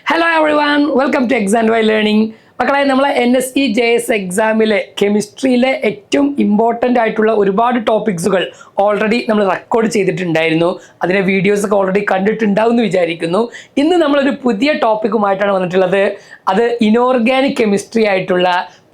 Hello everyone, welcome to Exam While Learning. മക്കളെ നമ്മളെ NSE-JS എക്സാമിലെ കെമിസ്ട്രിയിലെ ഏറ്റവും ഇമ്പോർട്ടൻ്റ് ആയിട്ടുള്ള ഒരുപാട് ടോപ്പിക്സുകൾ ഓൾറെഡി നമ്മൾ റെക്കോർഡ് ചെയ്തിട്ടുണ്ടായിരുന്നു. അതിൻ്റെ വീഡിയോസൊക്കെ ഓൾറെഡി കണ്ടിട്ടുണ്ടാവും എന്ന് വിചാരിക്കുന്നു. ഇന്ന് നമ്മളൊരു പുതിയ ടോപ്പിക്കുമായിട്ടാണ് വന്നിട്ടുള്ളത്. അത് ഇനോർഗാനിക് കെമിസ്ട്രി ആയിട്ടുള്ള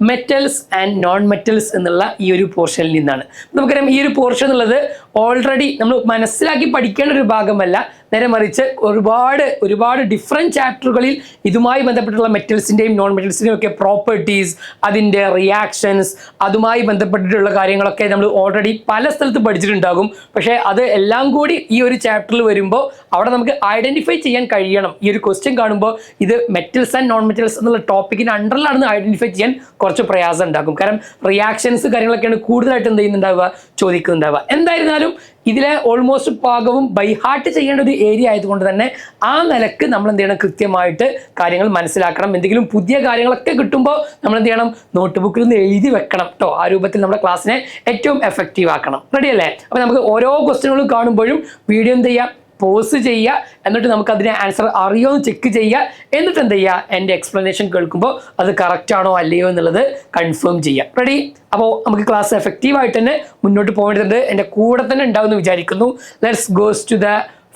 മെറ്റൽസ് ആൻഡ് നോൺ മെറ്റൽസ് എന്നുള്ള ഈ ഒരു പോർഷനിൽ നിന്നാണ്. നമുക്കറിയാം ഈ ഒരു പോർഷൻ എന്നുള്ളത് ഓൾറെഡി നമ്മൾ മനസ്സിലാക്കി പഠിക്കേണ്ട ഒരു ഭാഗമല്ല, നേരെ മറിച്ച് ഒരുപാട് ഡിഫറെൻറ്റ് ചാപ്റ്ററുകളിൽ ഇതുമായി ബന്ധപ്പെട്ടുള്ള മെറ്റൽസിൻ്റെയും നോൺ മെറ്റൽസിൻ്റെയും ഒക്കെ പ്രോപ്പർട്ടീസ്, അതിൻ്റെ റിയാക്ഷൻസ്, അതുമായി ബന്ധപ്പെട്ടിട്ടുള്ള കാര്യങ്ങളൊക്കെ നമ്മൾ ഓൾറെഡി പല സ്ഥലത്ത് പഠിച്ചിട്ടുണ്ടാകും. പക്ഷേ അത് എല്ലാം കൂടി ഈ ഒരു ചാപ്റ്ററിൽ വരുമ്പോൾ അവിടെ നമുക്ക് ഐഡൻറ്റിഫൈ ചെയ്യാൻ കഴിയണം. ഈ ഒരു ക്വസ്റ്റ്യൻ കാണുമ്പോൾ ഇത് മെറ്റൽസ് ആൻഡ് നോൺ മെറ്റൽസ് എന്നുള്ള ടോപ്പിക്കിന് അണ്ടറിലാണെന്ന് ഐഡൻറ്റിഫൈ ചെയ്യാൻ കുറച്ച് പ്രയാസം ഉണ്ടാകും. കാരണം റിയാക്ഷൻസ് കാര്യങ്ങളൊക്കെയാണ് കൂടുതലായിട്ട് എന്ത് ചെയ്യുന്നുണ്ടാവുക, ചോദിക്കുന്നുണ്ടാവുക. എന്തായിരുന്നാലും ഇതിലെ ഓൾമോസ്റ്റ് ഭാഗവും ബൈ ഹാർട്ട് ചെയ്യേണ്ട ഒരു ഏരിയ ആയതുകൊണ്ട് തന്നെ ആ നിലക്ക് നമ്മൾ എന്ത് ചെയ്യണം, കൃത്യമായിട്ട് കാര്യങ്ങൾ മനസ്സിലാക്കണം. എന്തെങ്കിലും പുതിയ കാര്യങ്ങളൊക്കെ കിട്ടുമ്പോൾ നമ്മൾ എന്ത് ചെയ്യണം, നോട്ട് ബുക്കിൽ നിന്ന് എഴുതി വെക്കണം കേട്ടോ. ആ രൂപത്തിൽ നമ്മുടെ ക്ലാസ്സിനെ ഏറ്റവും എഫക്റ്റീവ് ആക്കണം. റെഡി അല്ലേ? അപ്പോൾ നമുക്ക് ഓരോ ക്വസ്റ്റ്യനുകളും കാണുമ്പോഴും വീഡിയോ എന്ത് ചെയ്യുക, പോസ് ചെയ്യുക, എന്നിട്ട് നമുക്ക് അതിൻ്റെ ആൻസർ അറിയോ എന്ന് ചെക്ക് ചെയ്യുക. എന്നിട്ട് എന്ത് ചെയ്യുക, എൻ്റെ എക്സ്പ്ലനേഷൻ കേൾക്കുമ്പോൾ അത് കറക്റ്റ് ആണോ അല്ലയോ എന്നുള്ളത് കൺഫേം ചെയ്യുക. റെഡി? അപ്പോൾ നമുക്ക് ക്ലാസ് എഫക്റ്റീവായിട്ട് തന്നെ മുന്നോട്ട് പോകേണ്ടതുണ്ട്. എൻ്റെ കൂടെ തന്നെ ഉണ്ടാവുമെന്ന് വിചാരിക്കുന്നു. Let's goes to the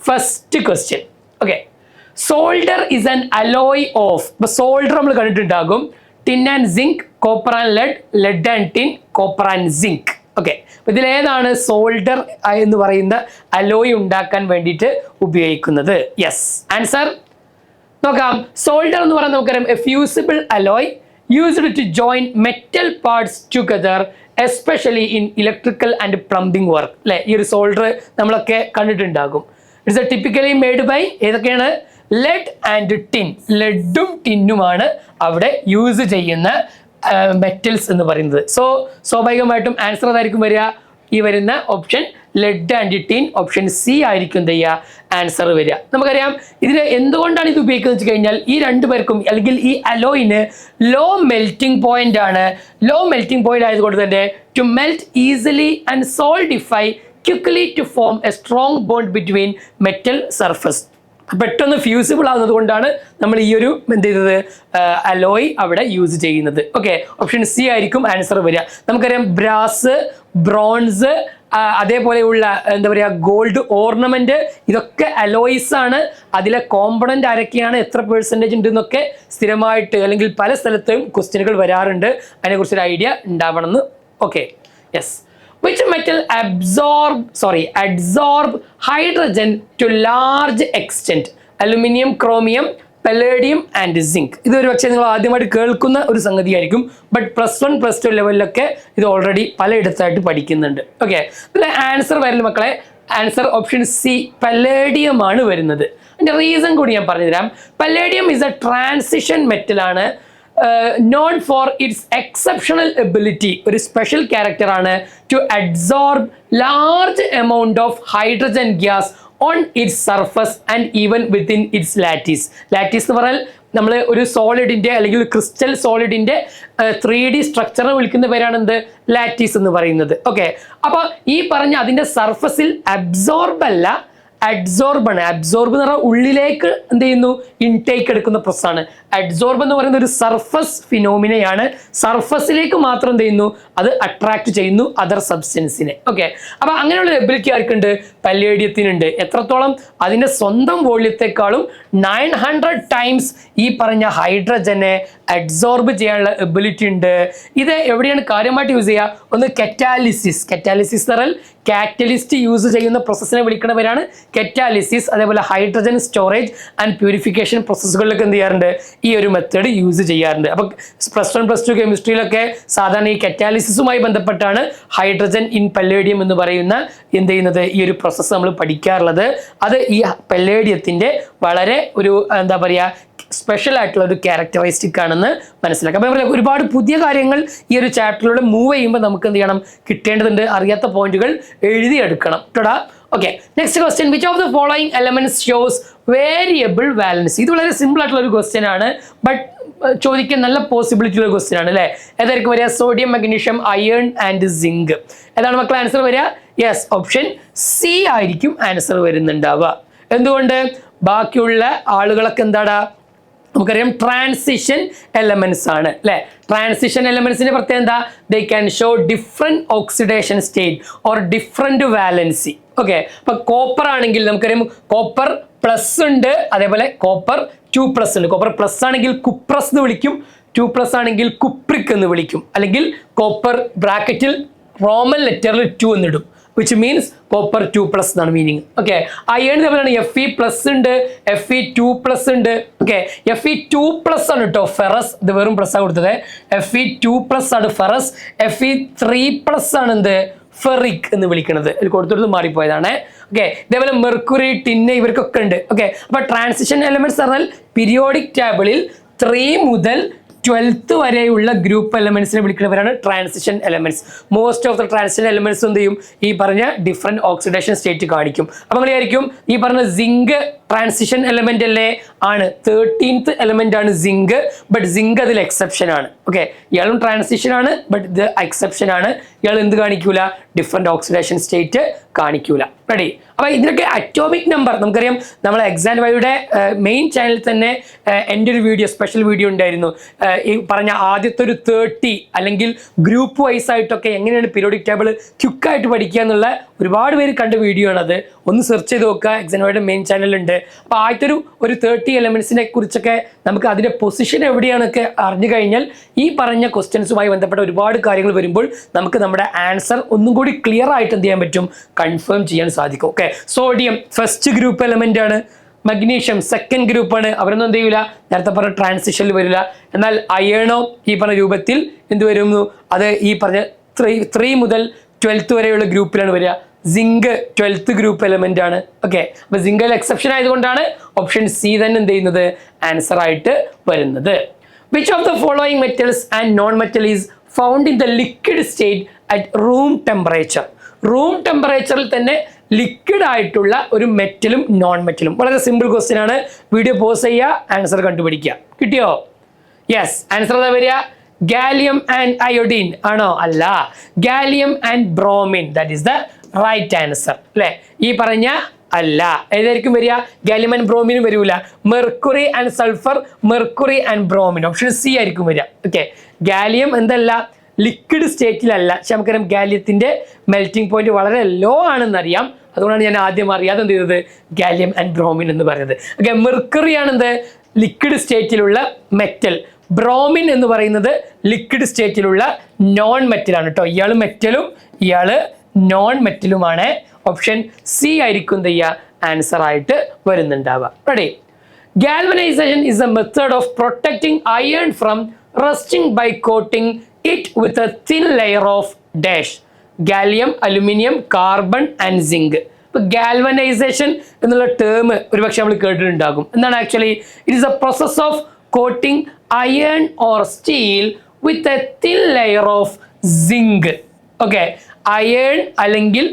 first question. Okay, solder is an alloy of. ഇപ്പോൾ സോൾഡർ നമ്മൾ കണ്ടിട്ടുണ്ടാകും tin and zinc, copper and lead, lead and tin, copper and zinc. Okay, അപ്പോൾ ഇതിലേതാണ് സോൾഡർ എന്ന് പറയുന്ന അലോയ് ഉണ്ടാക്കാൻ വേണ്ടിയിട്ട് ഉപയോഗിക്കുന്നത്? യെസ്, ആൻസർ നോക്കാം. സോൾഡർ എന്ന് പറയുന്നത് നമുക്കറിയാം a fusible alloy used to join metal parts together especially in electrical and plumbing work. അല്ലേ? ഈ ഒരു സോൾഡർ നമ്മളൊക്കെ കണ്ടിട്ടുണ്ടാകും. It's a typically made by ഏതൊക്കെയാണ്? Lead and tin. ലെഡും ടിന്നുമാണ് അവിടെ യൂസ് ചെയ്യുന്ന മെറ്റൽസ് എന്ന് പറയുന്നത്. സ്വാഭാവികമായിട്ടും ആൻസർ അതായിരിക്കും വരിക, ഈ വരുന്ന option lead and tin, option C ആയിരിക്കും എന്ത് ചെയ്യുക, ആൻസർ വരിക. നമുക്കറിയാം ഇതിന് എന്തുകൊണ്ടാണ് ഇത് ഉപയോഗിക്കുന്നത് വെച്ച് കഴിഞ്ഞാൽ ഈ രണ്ടുപേർക്കും അല്ലെങ്കിൽ ഈ അലോയിന് ലോ മെൽറ്റിംഗ് പോയിന്റ് ആണ്. ലോ മെൽറ്റിംഗ് പോയിന്റ് ആയതുകൊണ്ട് തന്നെ to melt easily and solidify quickly to form a strong bond between metal surface. പെട്ടെന്ന് ഫ്യൂസിബിൾ ആകുന്നത് കൊണ്ടാണ് നമ്മൾ ഈ ഒരു എന്ത് ചെയ്തത്, അലോയ് അവിടെ യൂസ് ചെയ്യുന്നത്. ഓക്കെ, ഓപ്ഷൻ സി ആയിരിക്കും ആൻസർ വരിക. നമുക്കറിയാം ബ്രാസ്, ബ്രോൺസ്, അതേപോലെയുള്ള എന്താ പറയുക ഗോൾഡ് ഓർണമെന്റ്, ഇതൊക്കെ അലോയ്സ് ആണ്. അതിലെ കോമ്പണന്റ് ആരൊക്കെയാണ്, എത്ര പെർസെൻറ്റേജ് ഉണ്ട് എന്നൊക്കെ സ്ഥിരമായിട്ട് അല്ലെങ്കിൽ പല സ്ഥലത്തും ക്വസ്റ്റ്യനുകൾ വരാറുണ്ട്. അതിനെക്കുറിച്ചൊരു ഐഡിയ ഉണ്ടാവണമെന്ന്. Okay, yes. Which metal adsorb hydrogen to large extent? Aluminium, chromium, palladium and zinc. ഇതൊരു പക്ഷേ നിങ്ങൾ ആദ്യമായിട്ട് കേൾക്കുന്ന ഒരു സംഗതിയായിരിക്കും. ബട്ട് +1 +2 ലെവലിലൊക്കെ ഇത് ഓൾറെഡി പലയിടത്തായിട്ട് പഠിക്കുന്നുണ്ട്. ഓക്കെ, ഇതിലെ ആൻസർ വരുന്നത് മക്കളെ, ആൻസർ ഓപ്ഷൻ സി പല്ലേഡിയം ആണ് വരുന്നത്. അതിൻ്റെ റീസൺ കൂടി ഞാൻ പറഞ്ഞുതരാം. Palladium is a transition metal ആണ്. Known for its exceptional ability, ഒരു സ്പെഷ്യൽ ക്യാരക്ടർ ആണ് to adsorb large amount of hydrogen gas on its surface and even within its lattice. Lattice എന്ന് പറഞ്ഞാൽ നമ്മൾ ഒരു സോളിഡിൻ്റെ അല്ലെങ്കിൽ ക്രിസ്റ്റൽ സോളിഡിൻ്റെ 3D സ്ട്രക്ചറിനെ വിളിക്കുന്ന പേരാണ് എന്ത്, ലാറ്റീസ് എന്ന് പറയുന്നത്. ഓക്കെ, അപ്പോൾ ഈ പറഞ്ഞ അതിൻ്റെ സർഫസിൽ അബ്സോർബ് അല്ല, അഡ്സോർബ് ആണ്. അബ്സോർബ് എന്ന് പറഞ്ഞാൽ ഉള്ളിലേക്ക് എന്ത് ചെയ്യുന്നു, ഇൻടേക്ക് എടുക്കുന്ന പ്രോസസ്സാണ്. അഡ്സോർബ് എന്ന് പറയുന്ന ഒരു സർഫസ് ഫിനോമിനയാണ്. സർഫസിലേക്ക് മാത്രം എന്ത് ചെയ്യുന്നു, അത് അട്രാക്ട് ചെയ്യുന്നു അതർ സബ്സ്റ്റൻസിനെ. ഓക്കെ, അപ്പോൾ അങ്ങനെയുള്ള എബിലിറ്റി ആർക്കുണ്ട്, പല്ലേഡിയത്തിനുണ്ട്. എത്രത്തോളം? അതിൻ്റെ സ്വന്തം വോള്യത്തെക്കാളും 900 ടൈംസ് ഈ പറഞ്ഞ ഹൈഡ്രജനെ അഡ്സോർബ് ചെയ്യാനുള്ള എബിലിറ്റി ഉണ്ട്. ഇത് എവിടെയാണ് കാര്യമായിട്ട് യൂസ് ചെയ്യുക? ഒന്ന് കറ്റാലിസിസ്. കറ്റാലിസിസ് എന്ന് പറഞ്ഞാൽ കാറ്റലിസ്റ്റ് യൂസ് ചെയ്യുന്ന പ്രോസസ്സിനെ വിളിക്കുന്നവരാണ് കറ്റാലിസിസ്. അതേപോലെ ഹൈഡ്രജൻ സ്റ്റോറേജ് ആൻഡ് പ്യൂരിഫിക്കേഷൻ പ്രോസസ്സുകളിലൊക്കെ എന്ത് ചെയ്യാറുണ്ട്, ഈ ഒരു മെത്തേഡ് യൂസ് ചെയ്യാറുണ്ട്. അപ്പോൾ +1 +2 കെമിസ്ട്രിയിലൊക്കെ സാധാരണ ഈ കറ്റാലിസിസുമായി ബന്ധപ്പെട്ടാണ് ഹൈഡ്രജൻ ഇൻ പല്ലേഡിയം എന്ന് പറയുന്ന എന്ത് ചെയ്യുന്നത്, ഈ ഒരു പ്രോസസ്സ് നമ്മൾ പഠിക്കാറുള്ളത്. അത് ഈ പല്ലേഡിയത്തിൻ്റെ വളരെ ഒരു എന്താ പറയുക സ്പെഷ്യൽ ആയിട്ടുള്ള ഒരു ക്യാരക്ടറിസ്റ്റിക് ആണെന്ന് മനസ്സിലാക്കാം. അപ്പോൾ ഒരുപാട് പുതിയ കാര്യങ്ങൾ ഈ ഒരു ചാപ്റ്ററിലൂടെ മൂവ് ചെയ്യുമ്പോൾ നമുക്ക് എന്ത് ചെയ്യണം, കിട്ടേണ്ടതുണ്ട്. അറിയാത്ത പോയിന്റുകൾ എഴുതിയെടുക്കണം കേട്ടോ. Okay, next question. Which of the following elements shows variable valency? ഇത് വളരെ സിമ്പിൾ ആയിട്ടുള്ള ഒരു ക്വസ്റ്റ്യൻ ആണ്, ബട്ട് ചോദിക്കാൻ നല്ല പോസിബിലിറ്റി ഉള്ള ക്വസ്റ്റ്യൻ ആണ് അല്ലേ? ഏതായിരിക്കും വരിക? Sodium, magnesium, iron and zinc. ഏതാണ് മക്കൾ ആൻസർ വരിക? യെസ്, ഓപ്ഷൻ സി ആയിരിക്കും ആൻസർ വരുന്നുണ്ടാവുക. എന്തുകൊണ്ട്? ബാക്കിയുള്ള ആളുകളൊക്കെ എന്താടാ, നമുക്കറിയാം ട്രാൻസിഷൻ എലമെന്റ്സ് ആണ് അല്ലെ. ട്രാൻസിഷൻ എലമെന്റ്സിന്റെ പ്രത്യേകത എന്താ? They can show different oxidation state or different valency. Okay, അപ്പൊ കോപ്പർ ആണെങ്കിൽ നമുക്കറിയാം കോപ്പർ പ്ലസ് ഉണ്ട്, അതേപോലെ കോപ്പർ 2+ ഉണ്ട്. കോപ്പർ പ്ലസ് ആണെങ്കിൽ കുപ്രസ് എന്ന് വിളിക്കും, 2+ ആണെങ്കിൽ കുപ്രിക് എന്ന് വിളിക്കും, അല്ലെങ്കിൽ കോപ്പർ ബ്രാക്കറ്റിൽ റോമൻ ലെറ്ററിൽ 2 എന്നിടും, which means copper 2+ എന്നാണ് മീനിങ്. ഓക്കെ, അയൺ തമ്മിലാണ് Fe+ ഉണ്ട്, Fe2+ ഉണ്ട്. ഓക്കെ, Fe2+ ആണ് കേട്ടോ ഫെറസ്, ഇത് വെറും പ്ലസ് ആണ് കൊടുത്തത്. Fe2+ ആണ് ഫെറസ്, Fe3+ ആണ് എന്ത് ഫെറിക് എന്ന് വിളിക്കുന്നത്. ഇതിൽ കൊടുത്തിട്ട് മാറിപ്പോയതാണ്. ഓക്കെ, ഇതേപോലെ മെർക്കുറി, ടിന്ന് ഇവർക്കൊക്കെ ഉണ്ട്. ഓക്കെ, അപ്പൊ ട്രാൻസിഷൻ എലമെന്റ്സ് പറഞ്ഞാൽ പീരിയോഡിക് ടേബിളിൽ 3 മുതൽ 12th വരെയുള്ള ഗ്രൂപ്പ് എലമെന്റ്സിനെ വിളിക്കുന്നവരാണ് transition elements. Most of the transition elements എന്ത് ചെയ്യും? ഈ പറഞ്ഞ ഡിഫറെന്റ് ഓക്സിഡേഷൻ സ്റ്റേറ്റ് കാണിക്കും. അപ്പൊ നിങ്ങൾ വിചാരിക്കും ഈ പറഞ്ഞ സിങ്ക് ട്രാൻസിഷൻ എലമെന്റ് അല്ലേ? ആണ്. 13th എലമെന്റ് ആണ് സിങ്ക്, ബട്ട് സിങ്ക് അതിൽ എക്സെപ്ഷൻ ആണ്. ഓക്കെ, ഇയാളും ട്രാൻസിഷൻ ആണ്, ബട്ട് ഇത് എക്സെപ്ഷൻ ആണ്. ഇയാൾ എന്ത് കാണിക്കൂല? ഡിഫറെന്റ് ഓക്സിഡേഷൻ സ്റ്റേറ്റ് കാണിക്കൂല. റെഡി? അപ്പൊ ഇതിനൊക്കെ അറ്റോമിക് നമ്പർ നമുക്കറിയാം. നമ്മളെ എക്സാം വൈയുടെ മെയിൻ ചാനലിൽ തന്നെ എൻ്റെ ഒരു വീഡിയോ, സ്പെഷ്യൽ വീഡിയോ ഉണ്ടായിരുന്നു. ഈ പറഞ്ഞ ആദ്യത്തെ ഒരു 30 അല്ലെങ്കിൽ ഗ്രൂപ്പ് വൈസ് ആയിട്ടൊക്കെ എങ്ങനെയാണ് പീരിയോഡിക് ടേബിൾ ക്വിക്കായിട്ട് പഠിക്കുക എന്നുള്ള ഒരുപാട് പേര് കണ്ട വീഡിയോ ആണത്. ഒന്ന് സെർച്ച് ചെയ്ത് നോക്കുക, എക്സാം വൈയുടെ മെയിൻ ചാനലുണ്ട്. അപ്പോൾ ആദ്യത്തെ ഒരു 30 എലമെന്റ്സിനെ കുറിച്ചൊക്കെ നമുക്ക് അതിൻ്റെ പൊസിഷൻ എവിടെയാണൊക്കെ അറിഞ്ഞു കഴിഞ്ഞാൽ ഈ പറഞ്ഞ ക്വസ്റ്റ്യൻസുമായി ബന്ധപ്പെട്ട ഒരുപാട് കാര്യങ്ങൾ വരുമ്പോൾ നമുക്ക് നമ്മുടെ ആൻസർ ഒന്നും കൂടി ക്ലിയർ ആയിട്ട് എന്ത് ചെയ്യാൻ പറ്റും? കൺഫേം ചെയ്യാൻ സാധിക്കും. Okay, sodium first group element ആണ്, മഗ്നീഷ്യം സെക്കൻഡ് ഗ്രൂപ്പ് ആണ്. അവരൊന്നും എന്ത് ചെയ്യൂല? നേരത്തെ പറഞ്ഞ ട്രാൻസിഷനിൽ വരില്ല. എന്നാൽ അയണോ ഈ പറഞ്ഞ രൂപത്തിൽ എന്ത് വരുന്നു? അത് ഈ പറഞ്ഞ 3 മുതൽ 12th വരെയുള്ള ഗ്രൂപ്പിലാണ് വരിക. സിങ്ക് 12th ഗ്രൂപ്പ് എലമെന്റ് ആണ്. ഓക്കെ, അപ്പൊ സിങ്കൽ എക്സെപ്ഷൻ ആയതുകൊണ്ടാണ് ഓപ്ഷൻ സി തന്നെ എന്ത് ചെയ്യുന്നത്? ആൻസർ ആയിട്ട് വരുന്നത്. Which of the following metals and non metal is found in the liquid state at room temperature? Room ടെമ്പറേച്ചറിൽ തന്നെ ലിക്വിഡ് ആയിട്ടുള്ള ഒരു മെറ്റലും നോൺ മെറ്റലും. വളരെ സിമ്പിൾ ക്വസ്റ്റ്യൻ ആണ്. വീഡിയോ പോസ് ചെയ്യുക, ആൻസർ കണ്ടുപിടിക്കുക. കിട്ടിയോ? യെസ്, ആൻസർ എന്താ വരിക? ഗാലിയം ആൻഡ് അയോഡീൻ ആണോ? അല്ല, gallium and bromine. That is the right answer അല്ലേ? ഈ പറഞ്ഞ അല്ല, ഏതായിരിക്കും വരിക? ഗാലിയം ആൻഡ് ബ്രോമിനും വരൂല. Mercury and sulphur, mercury and bromine. Option C ആയിരിക്കും വരിക. ഓക്കെ, ഗാലിയം എന്തല്ല? ലിക്വിഡ് സ്റ്റേറ്റിലല്ല. പക്ഷെ നമുക്കറിയാം ഗാലിയത്തിന്റെ മെൽറ്റിംഗ് പോയിന്റ് വളരെ ലോ ആണെന്നറിയാം. അതുകൊണ്ടാണ് ഞാൻ ആദ്യം അറിയാതെ എന്ത് ചെയ്തത്? ഗാലിയം ആൻഡ് ബ്രോമിൻ എന്ന് പറയുന്നത്. ഓക്കെ, മെർക്കുറി ആണ് എന്ത്? Liquid സ്റ്റേറ്റിലുള്ള metal. ബ്രോമിൻ എന്ന് പറയുന്നത് ലിക്വിഡ് സ്റ്റേറ്റിലുള്ള നോൺ മെറ്റലാണ് കേട്ടോ. ഇയാൾ മെറ്റലും ഇയാള് നോൺ മെറ്റലുമാണ്. ഓപ്ഷൻ സി ആയിരിക്കും എന്ത് ചെയ്യുക? ആൻസർ ആയിട്ട് വരുന്നുണ്ടാവുക. Ready? Galvanization is a method of protecting iron from rusting by coating it with a thin layer of dash. Gallium, aluminium, carbon and zinc. ഇപ്പോൾ ഗാൽവനൈസേഷൻ എന്നുള്ള ടേം ഒരുപക്ഷെ നമ്മൾ കേട്ടിട്ടുണ്ടാകും. എന്താണ് actually? It is a process of coating iron or steel with a thin layer of zinc. Okay, iron അല്ലെങ്കിൽ